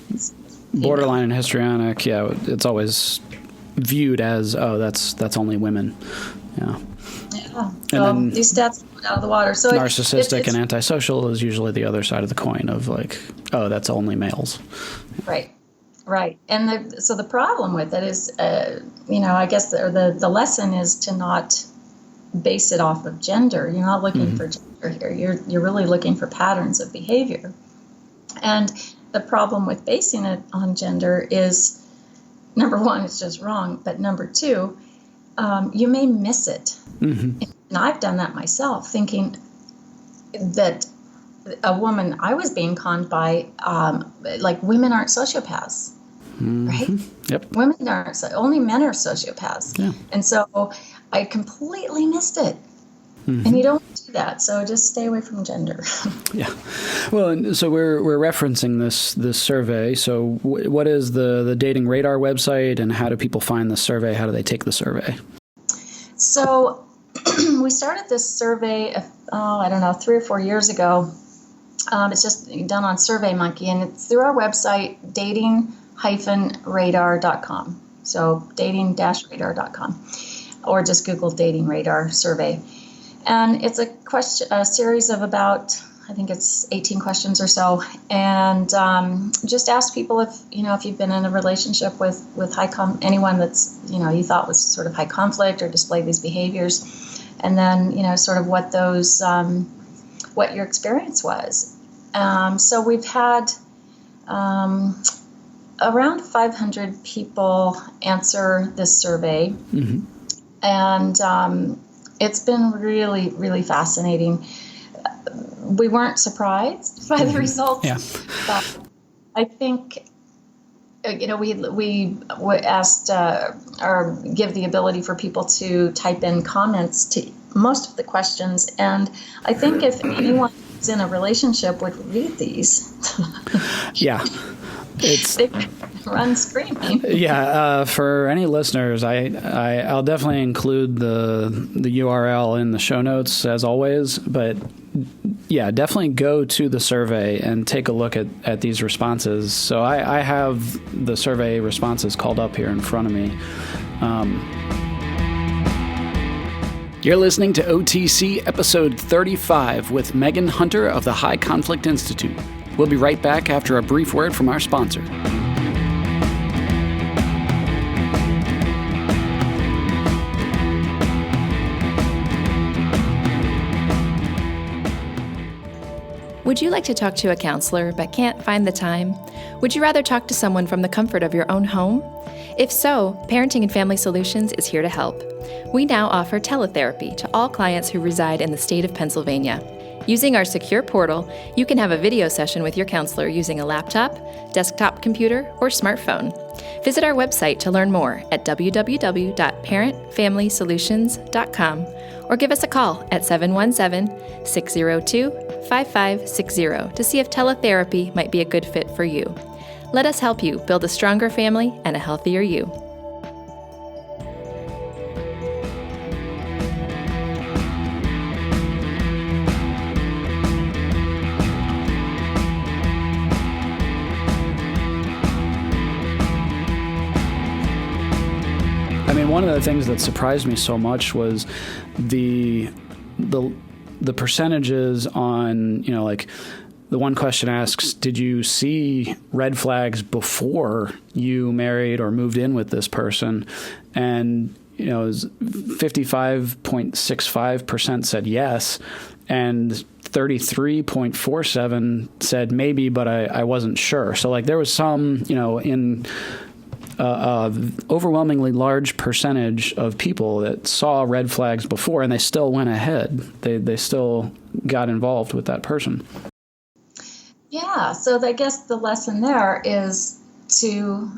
pure borderline and histrionic, it's always viewed as, that's only women. Yeah. Yeah. And then these stats are out of the water. So narcissistic and antisocial is usually the other side of the coin of like, that's only males. Right. And so the problem with it is, I guess the lesson is to not base it off of gender. You're not looking for gender here. You're really looking for patterns of behavior. And the problem with basing it on gender is, number one, it's just wrong. But number two, you may miss it. Mm-hmm. And I've done that myself, thinking that a woman I was being conned by, like women aren't sociopaths, right? Yep. Women aren't, only men are sociopaths. Yeah. And so I completely missed it. Mm-hmm. And you don't do that. So just stay away from gender. Yeah. Well, and so we're referencing this survey. So what is the Dating Radar website, and how do people find the survey? How do they take the survey? So we started this survey, 3 or 4 years ago. It's just done on SurveyMonkey, and it's through our website, dating-radar.com. So dating-radar.com, or just Google Dating Radar survey. And it's a series of about, I think it's 18 questions or so, and just ask people if you've been in a relationship with anyone that's you thought was sort of high conflict or displayed these behaviors, and then sort of what those what your experience was. So we've had around 500 people answer this survey, mm-hmm. and it's been really, really fascinating. We weren't surprised by the results. Yeah. But I think, we asked or give the ability for people to type in comments to most of the questions. And I think if anyone who's in a relationship would read these, yeah, they run screaming. Yeah, for any listeners, I'll definitely include the URL in the show notes as always. But yeah, definitely go to the survey and take a look at these responses. So I have the survey responses called up here in front of me. You're listening to OTC episode 35 with Megan Hunter of the High Conflict Institute. We'll be right back after a brief word from our sponsor. Would you like to talk to a counselor but can't find the time? Would you rather talk to someone from the comfort of your own home? If so, Parenting and Family Solutions is here to help. We now offer teletherapy to all clients who reside in the state of Pennsylvania. Using our secure portal, you can have a video session with your counselor using a laptop, desktop computer, or smartphone. Visit our website to learn more at www.parentfamilysolutions.com or give us a call at 717-602-5560 to see if teletherapy might be a good fit for you. Let us help you build a stronger family and a healthier you. one of the things that surprised me so much was the percentages on, like the one question asks, did you see red flags before you married or moved in with this person? And, it was 55.65% said yes, and 33.47 said maybe, but I wasn't sure. So like there was some, in overwhelmingly large percentage of people that saw red flags before, and they still went ahead. They still got involved with that person. Yeah. So I guess the lesson there is to,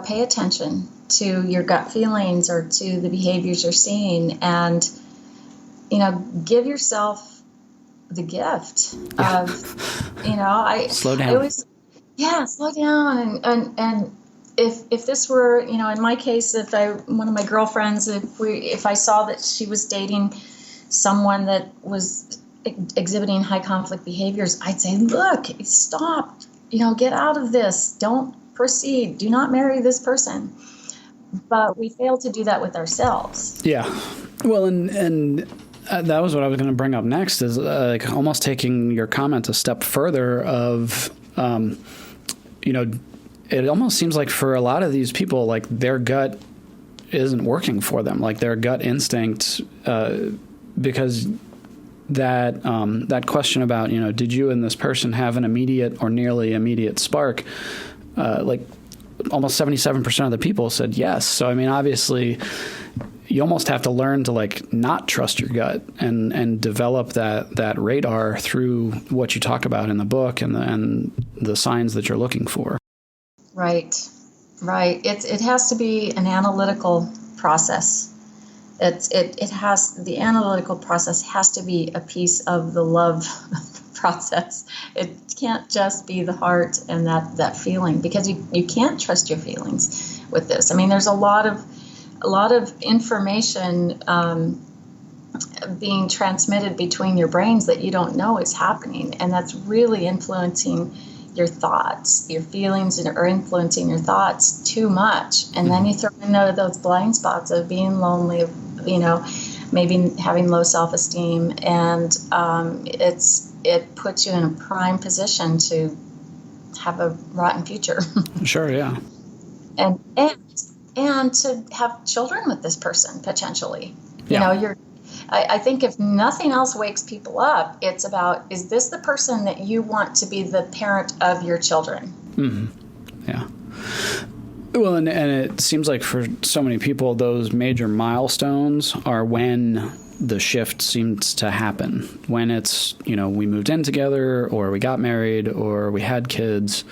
pay attention to your gut feelings or to the behaviors you're seeing, and, give yourself the gift of, slow down. Slow down. And if this were, in my case, one of my girlfriends, if I saw that she was dating someone that was exhibiting high conflict behaviors, I'd say, look, stop, get out of this. Don't proceed. Do not marry this person. But we fail to do that with ourselves. Yeah. Well, and that was what I was going to bring up next, is like almost taking your comment a step further of, it almost seems like for a lot of these people, like their gut isn't working for them, like their gut instinct, because that question about, did you and this person have an immediate or nearly immediate spark? Like almost 77% of the people said yes. So, I mean, obviously you almost have to learn to like not trust your gut and develop that radar through what you talk about in the book and the signs that you're looking for. Right. It has to be an analytical process. The analytical process has to be a piece of the love process. It can't just be the heart and that feeling, because you can't trust your feelings with this. I mean, there's a lot of information being transmitted between your brains that you don't know is happening, and that's really influencing your thoughts. Your feelings are influencing your thoughts too much, and then you throw in those blind spots of being lonely, maybe having low self-esteem, and it puts you in a prime position to have a rotten future. Sure, yeah. And to have children with this person potentially. Yeah. I think if nothing else wakes people up, it's about, is this the person that you want to be the parent of your children? Mm-hmm. Yeah. Well, and it seems like for so many people, those major milestones are when the shift seems to happen. When it's, we moved in together, or we got married, or we had kids.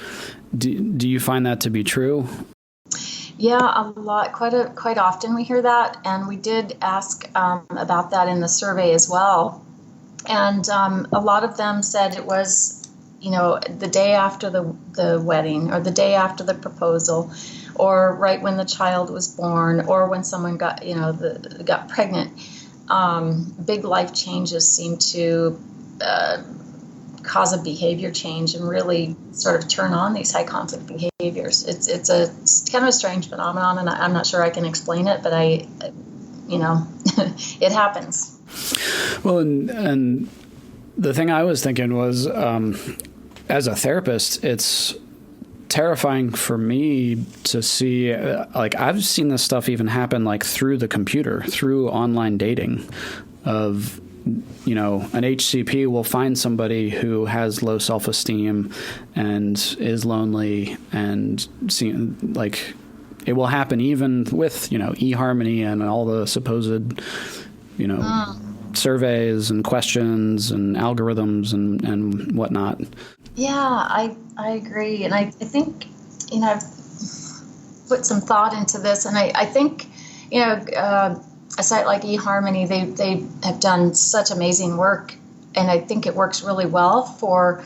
Do you find that to be true? Yeah, a lot. Quite often we hear that, and we did ask about that in the survey as well. And a lot of them said it was, the day after the wedding, or the day after the proposal, or right when the child was born, or when someone got pregnant. Big life changes seem to cause a behavior change and really sort of turn on these high conflict behaviors. It's kind of a strange phenomenon, and I'm not sure I can explain it, but it happens. Well, and the thing I was thinking was, as a therapist, it's terrifying for me to see, I've seen this stuff even happen through the computer, through online dating, of an HCP will find somebody who has low self-esteem and is lonely, and it will happen even with, eHarmony and all the supposed, surveys and questions and algorithms and whatnot. Yeah, I agree. And I think, I've put some thought into this, and I think, a site like eHarmony, they have done such amazing work, and I think it works really well for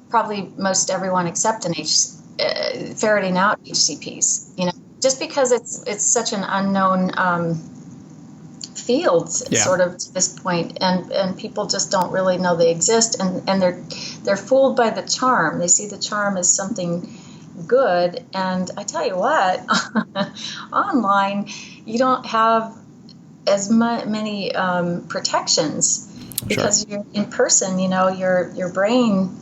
probably most everyone except ferreting out HCPs. Just because it's such an unknown field, sort of to this point, and people just don't really know they exist, and they're fooled by the charm. They see the charm as something good. And I tell you what, online, you don't have as many protections because you're in person. Your brain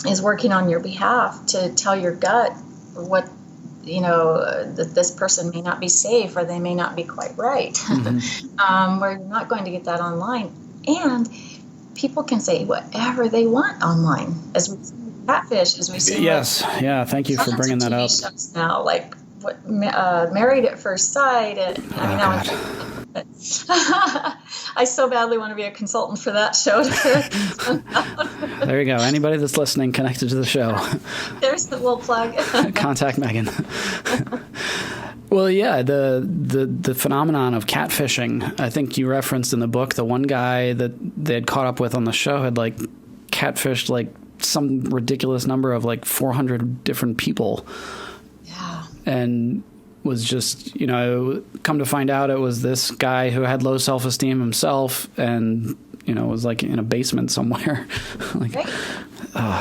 is working on your behalf to tell your gut what, that this person may not be safe or they may not be quite right. Where you're not going to get that online. And people can say whatever they want online, as we see catfish, as we see. Yes, yeah. Thank you for bringing that up. Shows now, like Married at First Sight. I so badly want to be a consultant for that show. There you go. Anybody that's listening connected to the show. There's the little plug. Contact Megan. Well, yeah, the phenomenon of catfishing, I think you referenced in the book, the one guy that they had caught up with on the show had like catfished like some ridiculous number of like 400 different people. Yeah. And was just, come to find out it was this guy who had low self-esteem himself and, was like in a basement somewhere. Like, right.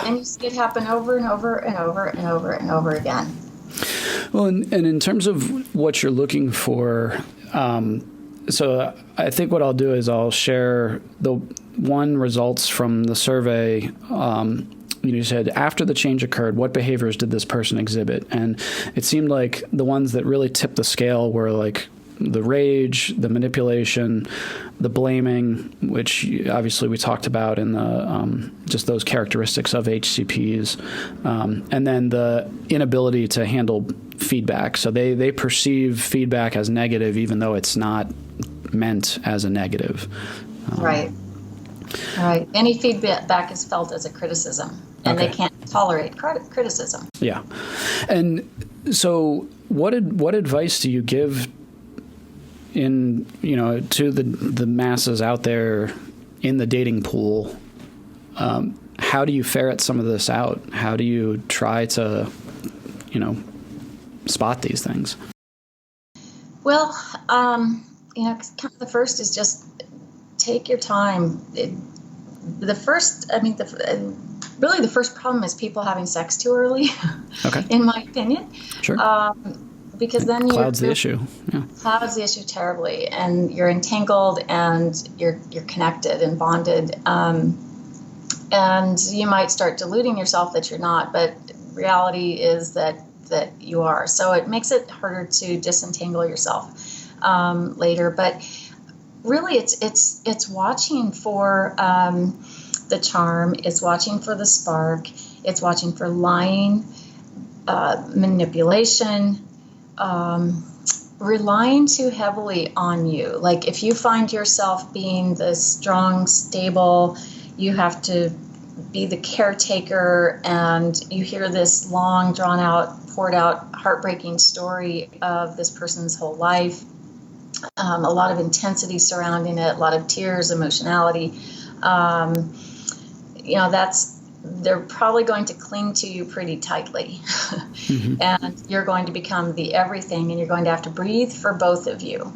And you see it happen over and over and over and over and over again. Well, and in terms of what you're looking for, so I think what I'll do is I'll share the one results from the survey. You said, after the change occurred, what behaviors did this person exhibit? And it seemed like the ones that really tipped the scale were like the rage, the manipulation, the blaming, which obviously we talked about in the just those characteristics of HCPs, and then the inability to handle feedback. So they perceive feedback as negative, even though it's not meant as a negative. Right. Any feedback is felt as a criticism, and they can't tolerate criticism. Yeah. And so what advice do you give to the masses out there in the dating pool? How do you ferret some of this out? How do you try to, spot these things? Well, kind of the first is just take your time. The first problem is people having sex too early. Okay. In my opinion. Sure. Because then clouds the issue. Yeah. Clouds the issue terribly, and you're entangled and you're connected and bonded. And you might start deluding yourself that you're not, but reality is that you are. So it makes it harder to disentangle yourself later. But really, it's watching for the charm. It's watching for the spark. It's watching for lying, manipulation, relying too heavily on you. Like if you find yourself being the strong, stable, you have to be the caretaker, and you hear this long, drawn out, poured out, heartbreaking story of this person's whole life. A lot of intensity surrounding it, a lot of tears, emotionality. They're probably going to cling to you pretty tightly. Mm-hmm. And you're going to become the everything, and you're going to have to breathe for both of you.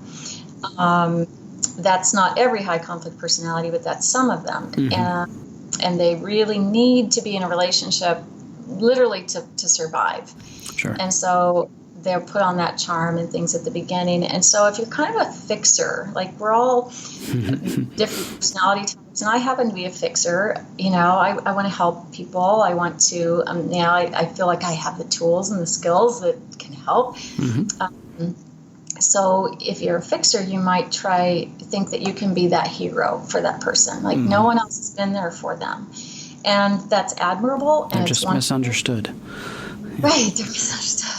That's not every high conflict personality, but that's some of them. Mm-hmm. And they really need to be in a relationship literally to survive. Sure. And so they'll put on that charm and things at the beginning. And so if you're kind of a fixer, like we're all different personality types, and I happen to be a fixer, I want to help people. I want to, I feel like I have the tools and the skills that can help. Mm-hmm. So if you're a fixer, you might think that you can be that hero for that person. Like no one else has been there for them. And that's admirable. They're just misunderstood. Right, they're misunderstood.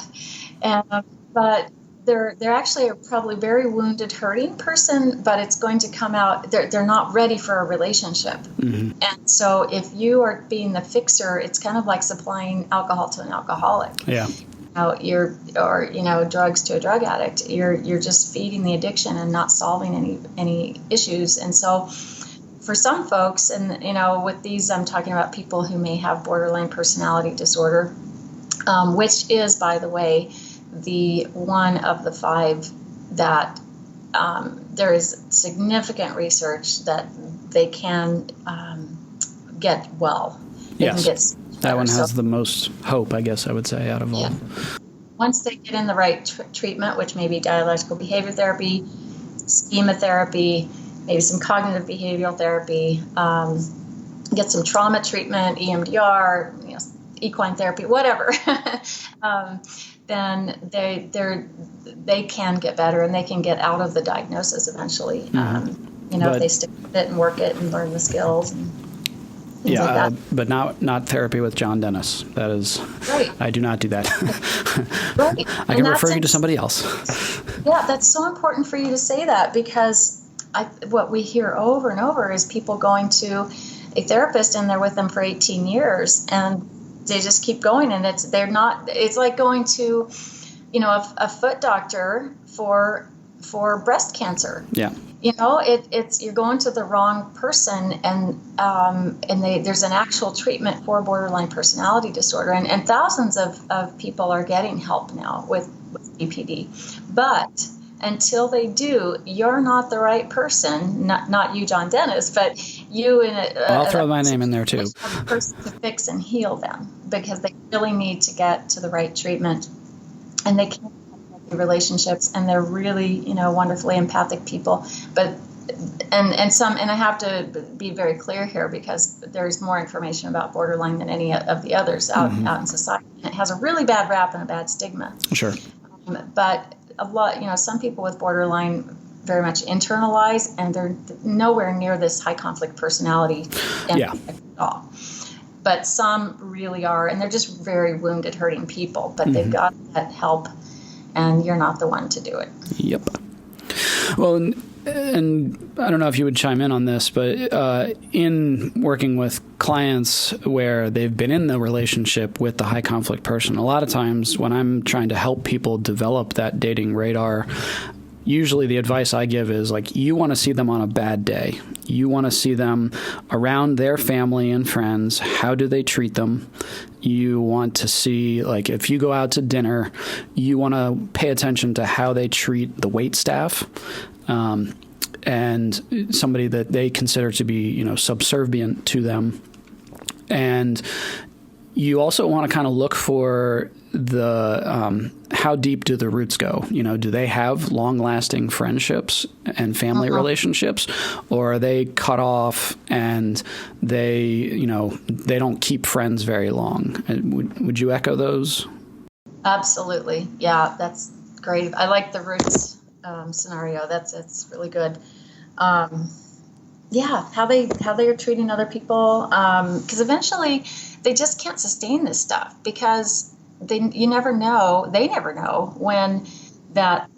But they're actually a probably very wounded, hurting person, but it's going to come out, they're not ready for a relationship. Mm-hmm. And so if you are being the fixer, it's kind of like supplying alcohol to an alcoholic. Yeah. Drugs to a drug addict. You're just feeding the addiction and not solving any issues. And so for some folks, and with these, I'm talking about people who may have borderline personality disorder, which is, by the way, the one of the 5 that there is significant research that they can get well. They can get better. That one has the most hope, I guess I would say, out of all. Yeah. Once they get in the right treatment, which may be dialectical behavior therapy, schema therapy, maybe some cognitive behavioral therapy, get some trauma treatment, EMDR, equine therapy, whatever, then they can get better and they can get out of the diagnosis eventually. If they stick with it and work it and learn the skills and things like that. But not therapy with John Dennis. That is, right. I do not do that. Right. I can refer you to somebody else. Yeah, that's so important for you to say that, because what we hear over and over is people going to a therapist and they're with them for 18 years and they just keep going, and it's like going to, a foot doctor for breast cancer. Yeah. You're going to the wrong person, and there's an actual treatment for borderline personality disorder, and thousands of people are getting help now with BPD. But until they do, you're not the right person, not you, John Dennis, but you I'll throw my name in there too. The person to fix and heal them, because they really need to get to the right treatment, and they can't have relationships, and they're really, wonderfully empathic people. But and I have to be very clear here, because there's more information about borderline than any of the others out in society. And it has a really bad rap and a bad stigma. Sure. But a lot, some people with borderline very much internalize, and they're nowhere near this high conflict personality at all. But some really are, and they're just very wounded, hurting people. But they've got that help, and you're not the one to do it. Yep. Well, and I don't know if you would chime in on this, but in working with clients where they've been in the relationship with the high conflict person, a lot of times when I'm trying to help people develop that dating radar, usually the advice I give is like, you want to see them on a bad day. You want to see them around their family and friends. How do they treat them? You want to see, like, if you go out to dinner, you want to pay attention to how they treat the wait staff. And somebody that they consider to be, subservient to them. And you also want to kind of look for the how deep do the roots go? Do they have long-lasting friendships and family relationships, or are they cut off and they don't keep friends very long? Would you echo those? Absolutely. Yeah, that's great. I like the roots scenario. That's really good. How they are treating other people, because eventually they just can't sustain this stuff, because they never know when that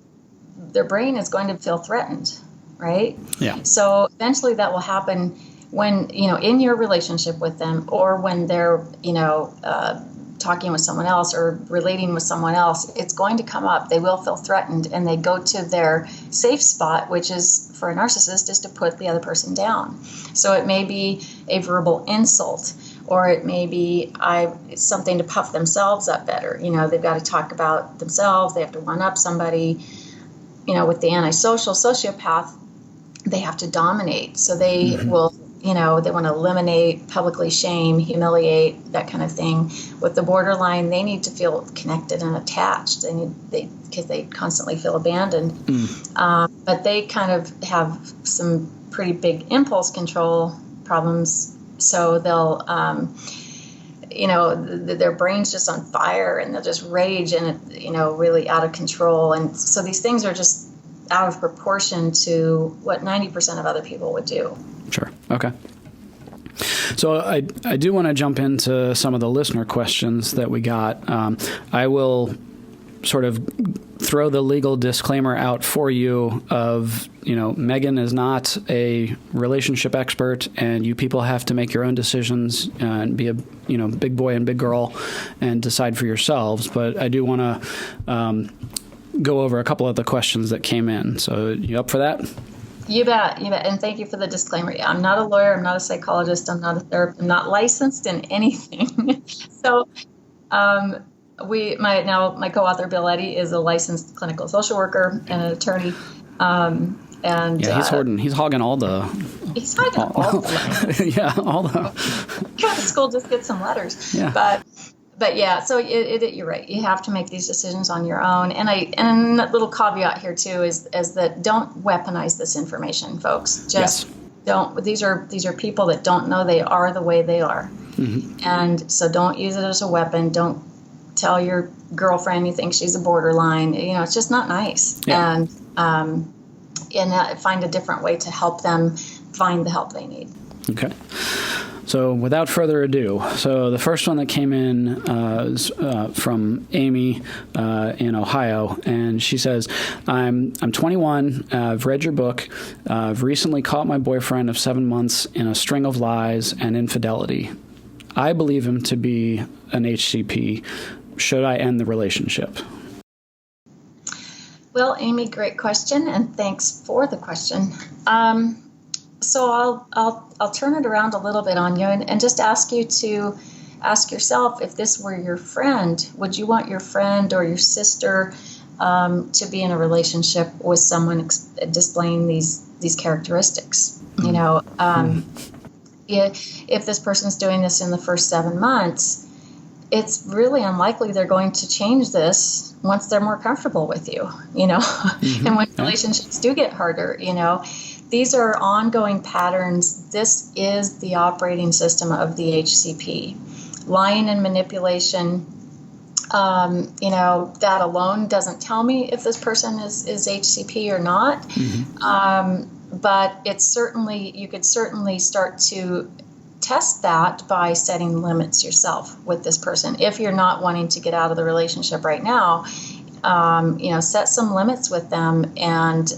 their brain is going to feel threatened, right? Yeah. So eventually that will happen when, in your relationship with them, or when they're, talking with someone else or relating with someone else. It's going to come up. They will feel threatened, and they go to their safe spot, which is, for a narcissist, is to put the other person down. So it may be a verbal insult, or it may be something to puff themselves up better. They've got to talk about themselves. They have to one-up somebody. With the antisocial sociopath, they have to dominate. So they will, they want to eliminate, publicly shame, humiliate, that kind of thing. With the borderline, they need to feel connected and attached. Because they constantly feel abandoned. But they kind of have some pretty big impulse control problems. So they'll, their brain's just on fire, and they'll just rage, and really out of control. And so these things are just out of proportion to what 90% of other people would do. Sure. Okay. So I do want to jump into some of the listener questions that we got. I will sort of throw the legal disclaimer out for you of, Megan is not a relationship expert, and you people have to make your own decisions and be a, big boy and big girl and decide for yourselves. But I do want to go over a couple of the questions that came in. So you up for that? You bet. And thank you for the disclaimer. Yeah, I'm not a lawyer. I'm not a psychologist. I'm not a therapist. I'm not licensed in anything. So my co-author, Bill Eddy, is a licensed clinical social worker and an attorney. He's hogging all the He's hiding all the money. Yeah, all the. Go to school, just get some letters. Yeah. But yeah, so you're right. You have to make these decisions on your own. And that little caveat here too is that don't weaponize this information, folks. Just don't. These are people that don't know they are the way they are, and so don't use it as a weapon. Don't tell your girlfriend you think she's a borderline. It's just not nice. Yeah. And find a different way to help them find the help they need. Okay. So without further ado, so the first one that came in is from Amy in Ohio, and she says, I'm 21, I've read your book, I've recently caught my boyfriend of 7 months in a string of lies and infidelity. I believe him to be an HCP. Should I end the relationship? Well, Amy, great question, and thanks for the question. So I'll turn it around a little bit on you and just ask you to ask yourself, if this were your friend, would you want your friend or your sister to be in a relationship with someone displaying these characteristics? If this person's doing this in the first 7 months, it's really unlikely they're going to change this once they're more comfortable with you, and when relationships do get harder, these are ongoing patterns. This is the operating system of the HCP. Lying and manipulation, that alone doesn't tell me if this person is HCP or not. But you could certainly start to test that by setting limits yourself with this person. If you're not wanting to get out of the relationship right now, set some limits with them and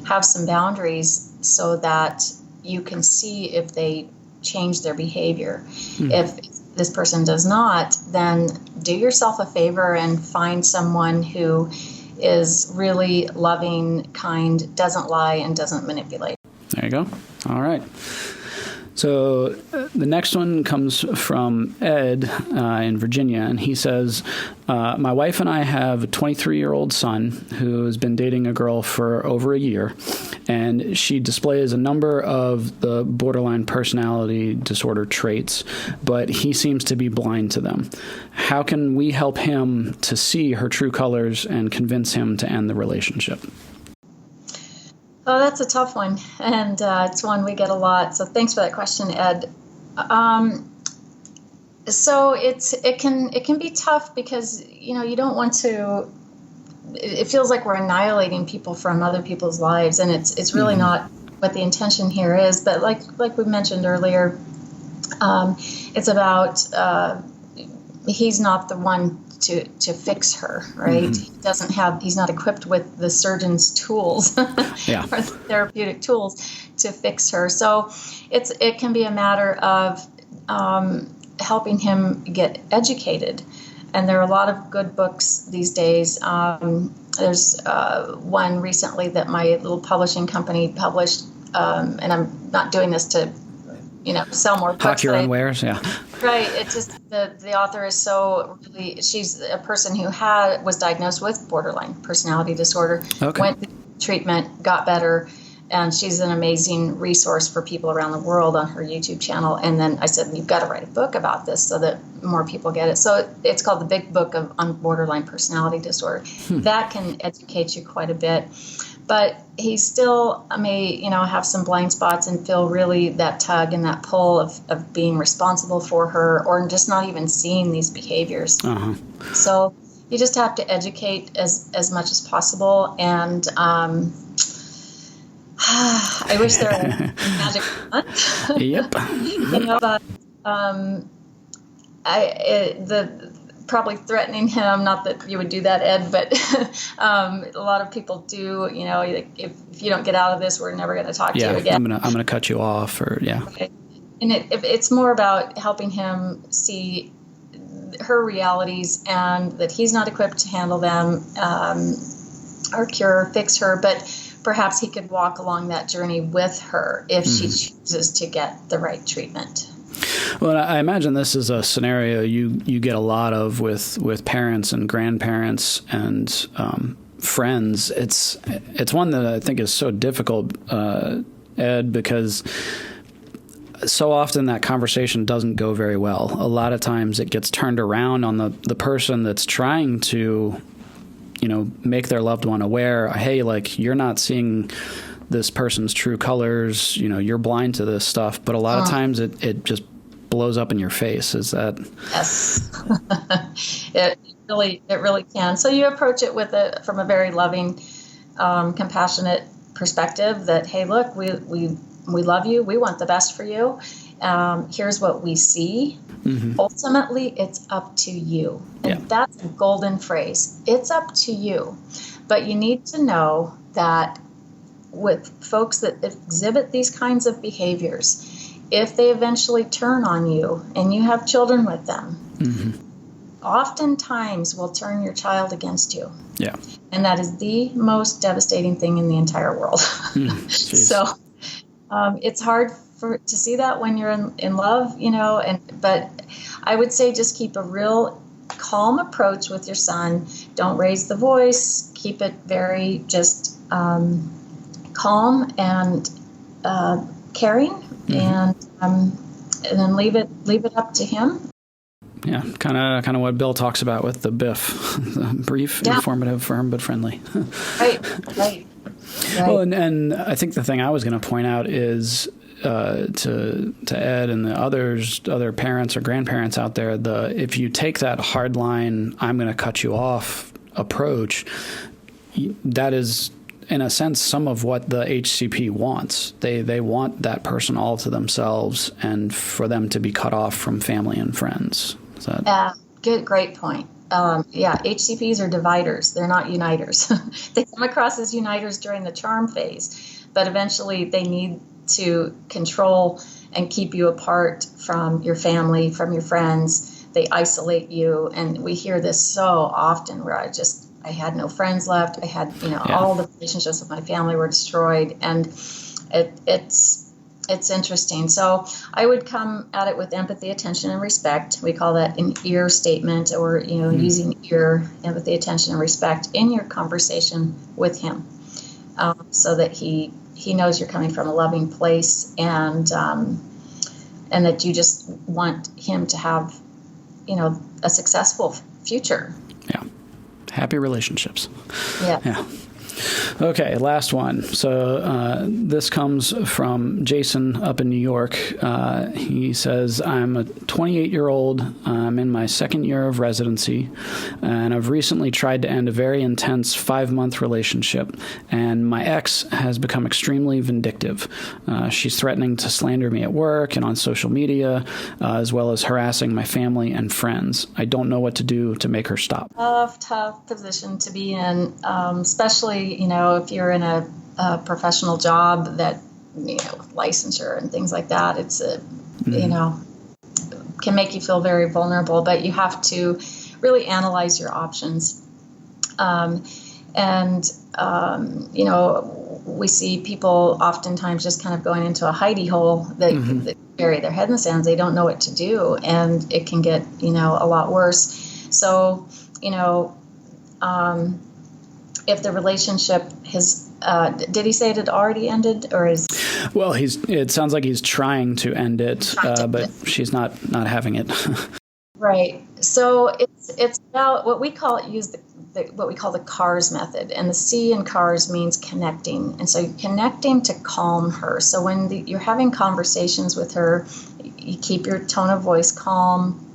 have some boundaries so that you can see if they change their behavior. If this person does not, then do yourself a favor and find someone who is really loving, kind, doesn't lie, and doesn't manipulate. There you go. All right. So the next one comes from Ed in Virginia, and he says, my wife and I have a 23-year-old son who has been dating a girl for over a year, and she displays a number of the borderline personality disorder traits, but he seems to be blind to them. How can we help him to see her true colors and convince him to end the relationship? Oh, that's a tough one, and it's one we get a lot. So thanks for that question, Ed. So it can be tough because you don't want to. It feels like we're annihilating people from other people's lives, and it's really not what the intention here is. But like we mentioned earlier, it's about he's not the one to fix her, right? He's not equipped with the surgeon's tools or the therapeutic tools to fix her. So it can be a matter of helping him get educated. And there are a lot of good books these days. There's one recently that my little publishing company published, and I'm not doing this to sell more books. Hawk your own wares, yeah. Right. It's just the author is she's a person who was diagnosed with borderline personality disorder, went through treatment, got better, and she's an amazing resource for people around the world on her YouTube channel. And then I said, you've got to write a book about this so that more people get it. So it's called The Big Book on Borderline Personality Disorder. That can educate you quite a bit. But he still may, have some blind spots and feel really that tug and that pull of being responsible for her, or just not even seeing these behaviors. So you just have to educate as much as possible. And I wish there were a magic wand. Yep. But probably threatening him, not that you would do that, Ed, but a lot of people do, if you don't get out of this, we're never going to talk to you again. I'm gonna cut you off, or Okay. And it's more about helping him see her realities and that he's not equipped to handle them, or cure or fix her, but perhaps he could walk along that journey with her if she chooses to get the right treatment. Well, I imagine this is a scenario you get a lot of with parents and grandparents and friends. It's one that I think is so difficult, and Ed, because so often that conversation doesn't go very well. A lot of times it gets turned around on the person that's trying to, make their loved one aware, hey, like, you're not seeing this person's true colors, you're blind to this stuff. But a lot of times it just blows up in your face. Is that? Yes. It really can. So you approach it from a very loving, compassionate perspective that, hey, look, we love you. We want the best for you. Here's what we see. Mm-hmm. Ultimately, it's up to you. And that's a golden phrase. It's up to you. But you need to know that with folks that exhibit these kinds of behaviors, if they eventually turn on you and you have children with them, oftentimes will turn your child against you. Yeah. And that is the most devastating thing in the entire world. So it's hard to see that when you're in love, but I would say just keep a real calm approach with your son. Don't raise the voice. Keep it very just calm and caring, and then leave it up to him. Yeah, kind of what Bill talks about with the BIF, brief, informative, firm, but friendly. Right. Well, and I think the thing I was going to point out is to Ed and the other parents or grandparents out there, if you take that hard line, I'm going to cut you off approach, that is, in a sense, some of what the HCP wants. They want that person all to themselves and for them to be cut off from family and friends. Great point. HCPs are dividers. They're not uniters. They come across as uniters during the charm phase, but eventually they need to control and keep you apart from your family, from your friends. They isolate you. And we hear this so often where I had no friends left. I had, all the relationships with my family were destroyed. And it's interesting. So I would come at it with empathy, attention, and respect. We call that an ear statement, or, using ear, empathy, attention, and respect in your conversation with him, so that he knows you're coming from a loving place, and that you just want him to have, a successful future. Yeah. Happy relationships. Yeah. Okay, last one. So this comes from Jason up in New York. He says, I'm a 28-year-old. I'm in my second year of residency, and I've recently tried to end a very intense 5-month relationship, and my ex has become extremely vindictive. She's threatening to slander me at work and on social media, as well as harassing my family and friends. I don't know what to do to make her stop. Tough position to be in, especially, if you're in a professional job that, licensure and things like that. It's can make you feel very vulnerable, but you have to really analyze your options. We see people oftentimes just kind of going into a hidey hole that bury their head in the sand. They don't know what to do, and it can get, a lot worse. So, if the relationship has, did he say it had already ended, or is? Well, it sounds like he's trying to end it, but she's not having it. Right. So it's about what we call what we call the CARS method, and the C in CARS means connecting, and so you're connecting to calm her. So when you're having conversations with her, you keep your tone of voice calm.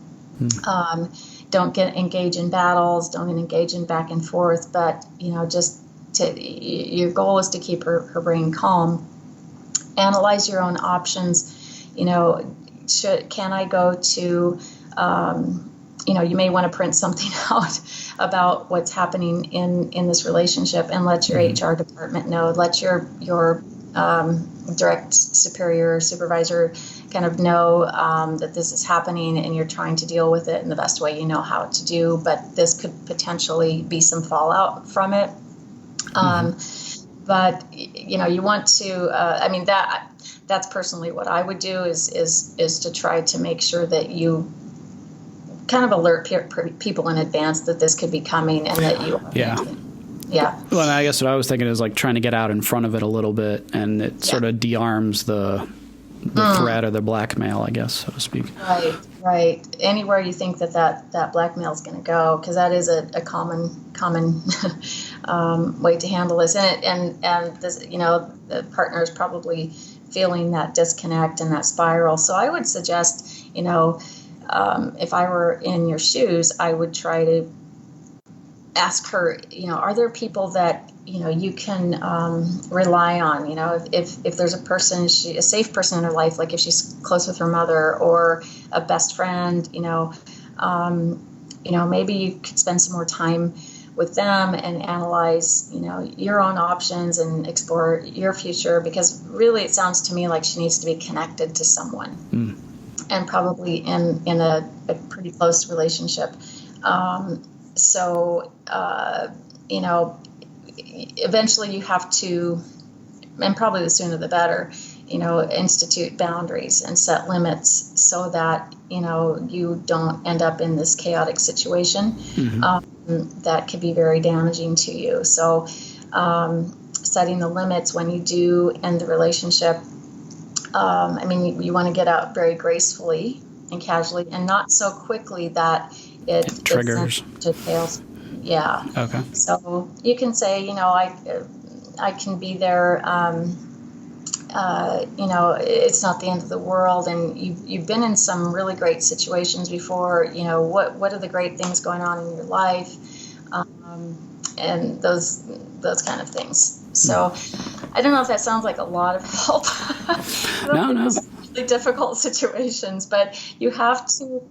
Don't engage in battles. Don't engage in back and forth. But your goal is to keep her brain calm. Analyze your own options. Can I go to? You may want to print something out about what's happening in this relationship, and let your HR department know. Let your direct superior, supervisor, kind of know that this is happening, and you're trying to deal with it in the best way you know how to do. But this could potentially be some fallout from it. But you want to. That's personally what I would do is to try to make sure that you kind of alert people in advance that this could be coming, and that you. Yeah. Well, I guess what I was thinking is like trying to get out in front of it a little bit, and it sort of de-arms the threat or the blackmail, I guess, so to speak. Right. Anywhere you think that blackmail is going to go, because that is a common way to handle this, and this, the partner is probably feeling that disconnect and that spiral. So I would suggest, if I were in your shoes, I would try to ask her, are there people that you can rely on? If there's a safe person in her life, like if she's close with her mother or a best friend, maybe you could spend some more time with them and analyze, your own options and explore your future, because really it sounds to me like she needs to be connected to someone, and probably in a pretty close relationship. Eventually you have to, and probably the sooner the better, institute boundaries and set limits so that, you don't end up in this chaotic situation that could be very damaging to you. So setting the limits when you do end the relationship, you want to get out very gracefully and casually, and not so quickly that it triggers to tails. Yeah. Okay. So you can say, I can be there. It's not the end of the world, and you've been in some really great situations before. What are the great things going on in your life, and those kind of things. So I don't know if that sounds like a lot of help. No. Really difficult situations, but you have to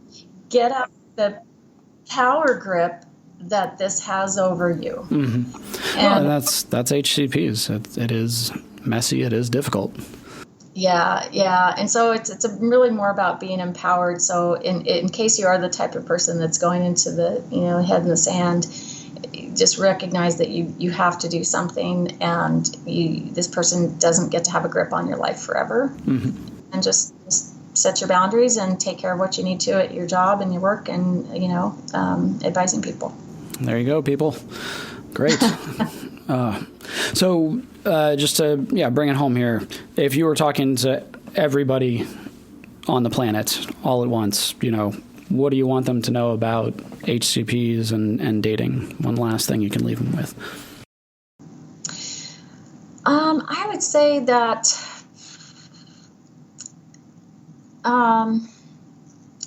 get out the power grip that this has over you. Mm-hmm. And that's HCPs. It is messy. It is difficult. Yeah. And so it's really more about being empowered. So in case you are the type of person that's going into the head in the sand, just recognize that you have to do something, and this person doesn't get to have a grip on your life forever. And just set your boundaries and take care of what you need to at your job and your work, and advising people. There you go, people. Great. So just to bring it home here, if you were talking to everybody on the planet all at once, what do you want them to know about HCPs and dating? One last thing you can leave them with. I would say that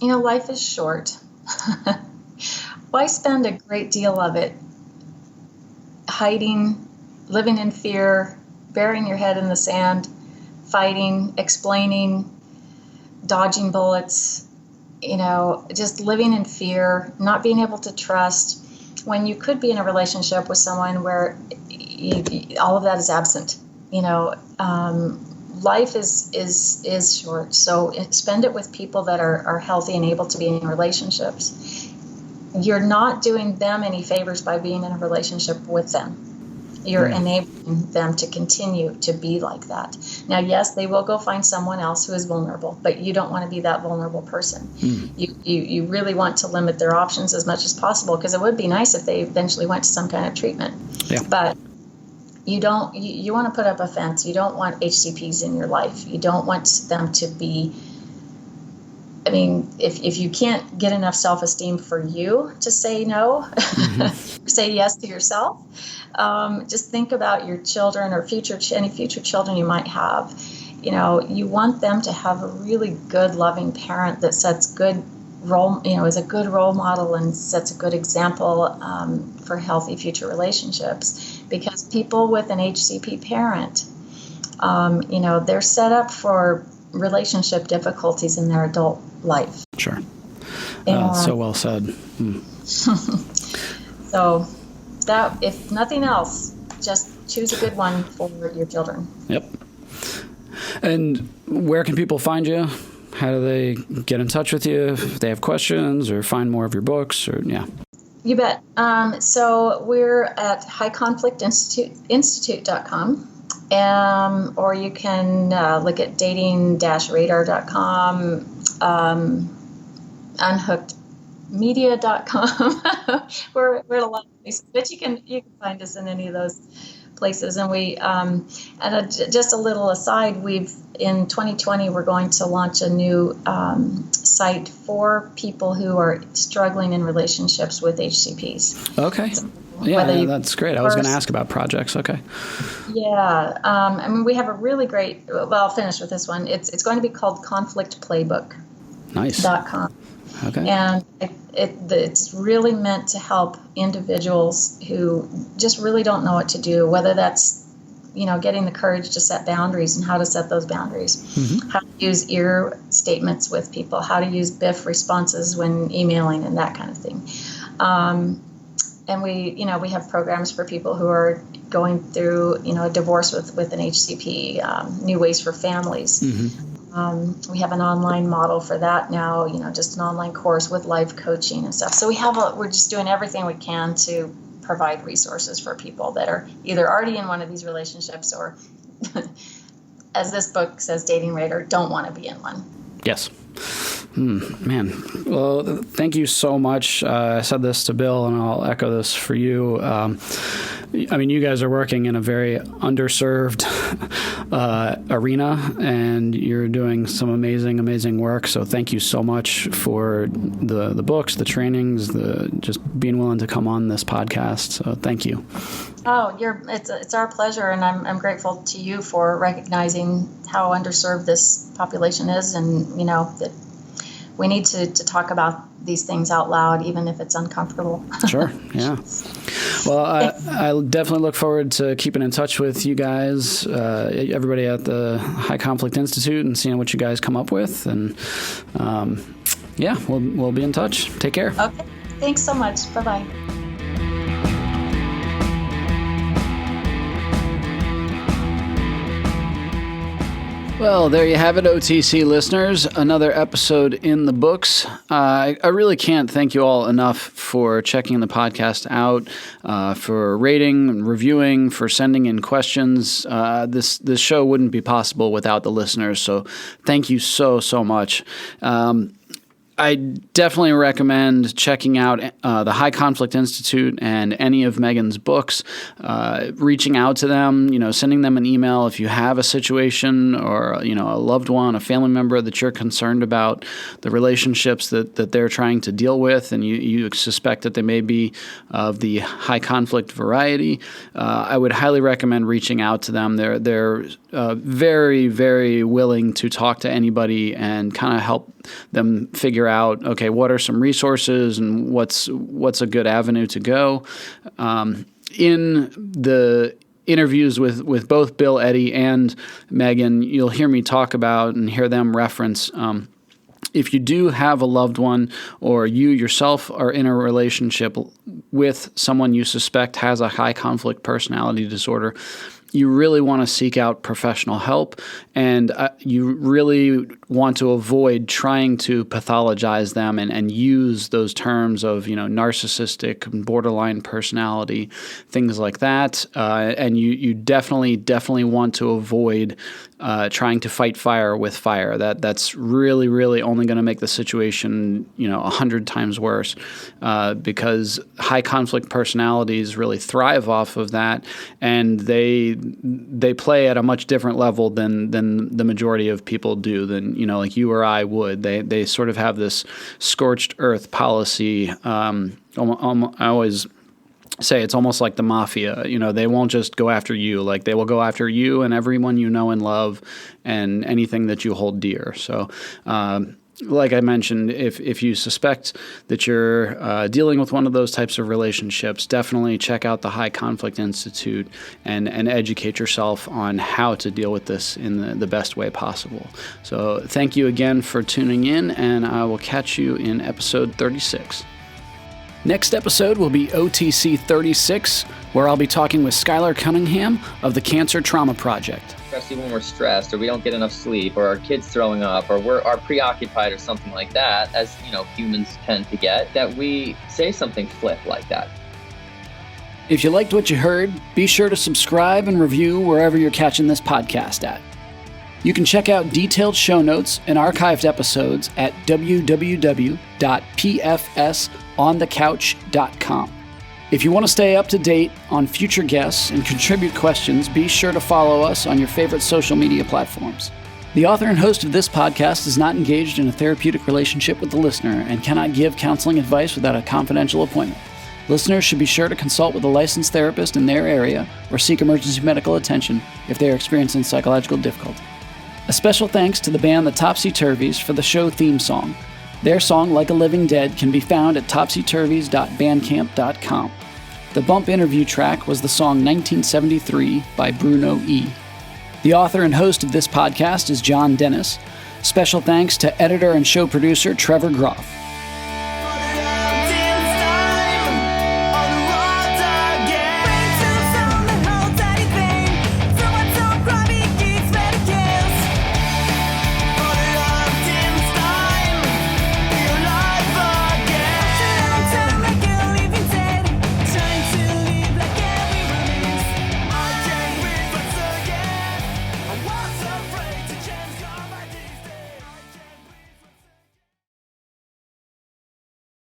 life is short. Why spend a great deal of it hiding, living in fear, burying your head in the sand, fighting, explaining, dodging bullets, just living in fear, not being able to trust, when you could be in a relationship with someone where all of that is absent. Life is short, so spend it with people that are healthy and able to be in relationships. You're not doing them any favors by being in a relationship with them. You're enabling them to continue to be like that. Now, yes, they will go find someone else who is vulnerable, but you don't want to be that vulnerable person. You really want to limit their options as much as possible, because it would be nice if they eventually went to some kind of treatment. Yeah. But you want to put up a fence. You don't want HCPs in your life. You don't want them to be, if you can't get enough self-esteem for you to say no, say yes to yourself, just think about your children or any future children you might have. You want them to have a really good, loving parent that sets good role, is a good role model and sets a good example for healthy future relationships. Because people with an HCP parent, they're set up for relationship difficulties in their adult life. Sure. So well said. So that, if nothing else, just choose a good one for your children. Yep. And where can people find you? How do they get in touch with you if they have questions or find more of your books? You bet. So we're at highconflictinstitute.com, or you can look at dating-radar.com, Unhooked media.com. we're at a lot of places, but you can find us in any of those places. And we just a little aside, in 2020 we're going to launch a new site for people who are struggling in relationships with HCPs. Okay. So, yeah, that's great. I was going to ask about projects. Okay. Yeah. I mean, we have a really great, well, I'll finish with this one. It's going to be called conflictplaybook.com. Nice. Okay. And it's really meant to help individuals who just really don't know what to do, whether that's, getting the courage to set boundaries and how to set those boundaries, how to use ear statements with people, how to use BIF responses when emailing and that kind of thing. And we have programs for people who are going through, a divorce with an HCP, new ways for families. We have an online model for that now, just an online course with life coaching and stuff. So we're just doing everything we can to provide resources for people that are either already in one of these relationships or, as this book says, dating radar, don't want to be in one. Yes. Man. Well, thank you so much. I said this to Bill, and I'll echo this for you. You guys are working in a very underserved arena, and you're doing some amazing, amazing work. So thank you so much for the books, the trainings, just being willing to come on this podcast. So thank you. Oh, it's our pleasure, and I'm grateful to you for recognizing how underserved this population is, and that we need to talk about these things out loud, even if it's uncomfortable. Sure, yeah. Well, I definitely look forward to keeping in touch with you guys, everybody at the High Conflict Institute, and seeing what you guys come up with. And we'll be in touch. Take care. Okay. Thanks so much. Bye-bye. Well, there you have it, OTC listeners. Another episode in the books. I really can't thank you all enough for checking the podcast out, for rating and reviewing, for sending in questions. This show wouldn't be possible without the listeners, so thank you so, so much. I definitely recommend checking out the High Conflict Institute and any of Megan's books, reaching out to them, sending them an email if you have a situation or, a loved one, a family member that you're concerned about the relationships that they're trying to deal with, and you suspect that they may be of the high conflict variety. I would highly recommend reaching out to them. They're very, very willing to talk to anybody and kind of help them figure out, okay, what are some resources and what's a good avenue to go. In the interviews with both Bill, Eddie, and Megan, you'll hear me talk about and hear them reference if you do have a loved one or you yourself are in a relationship with someone you suspect has a high conflict personality disorder, you really want to seek out professional help, and you really want to avoid trying to pathologize them and use those terms of, narcissistic, borderline personality, things like that. And you definitely want to avoid trying to fight fire with fire. That's really, really only going to make the situation, 100 times worse, because high conflict personalities really thrive off of that, and they play at a much different level than the majority of people do, than like you or I would. They sort of have this scorched earth policy. I always say it's almost like the mafia. They won't just go after you. Like, they will go after you and everyone you know and love and anything that you hold dear. So like I mentioned, if you suspect that you're dealing with one of those types of relationships, definitely check out the High Conflict Institute and educate yourself on how to deal with this in the best way possible. So thank you again for tuning in, and I will catch you in episode 36. Next episode will be OTC 36, where I'll be talking with Skylar Cunningham of the Cancer Trauma Project. Especially when we're stressed or we don't get enough sleep or our kid's throwing up or we're preoccupied or something like that, as humans tend to get, that we say something flip like that. If you liked what you heard, be sure to subscribe and review wherever you're catching this podcast at. You can check out detailed show notes and archived episodes at www.pfsonthecouch.com. If you want to stay up to date on future guests and contribute questions, be sure to follow us on your favorite social media platforms. The author and host of this podcast is not engaged in a therapeutic relationship with the listener and cannot give counseling advice without a confidential appointment. Listeners should be sure to consult with a licensed therapist in their area or seek emergency medical attention if they are experiencing psychological difficulty. A special thanks to the band The Topsy-Turvies for the show theme song. Their song, Like a Living Dead, can be found at topsyturvies.bandcamp.com. The bump interview track was the song 1973 by Bruno E. The author and host of this podcast is John Dennis. Special thanks to editor and show producer Trevor Groff.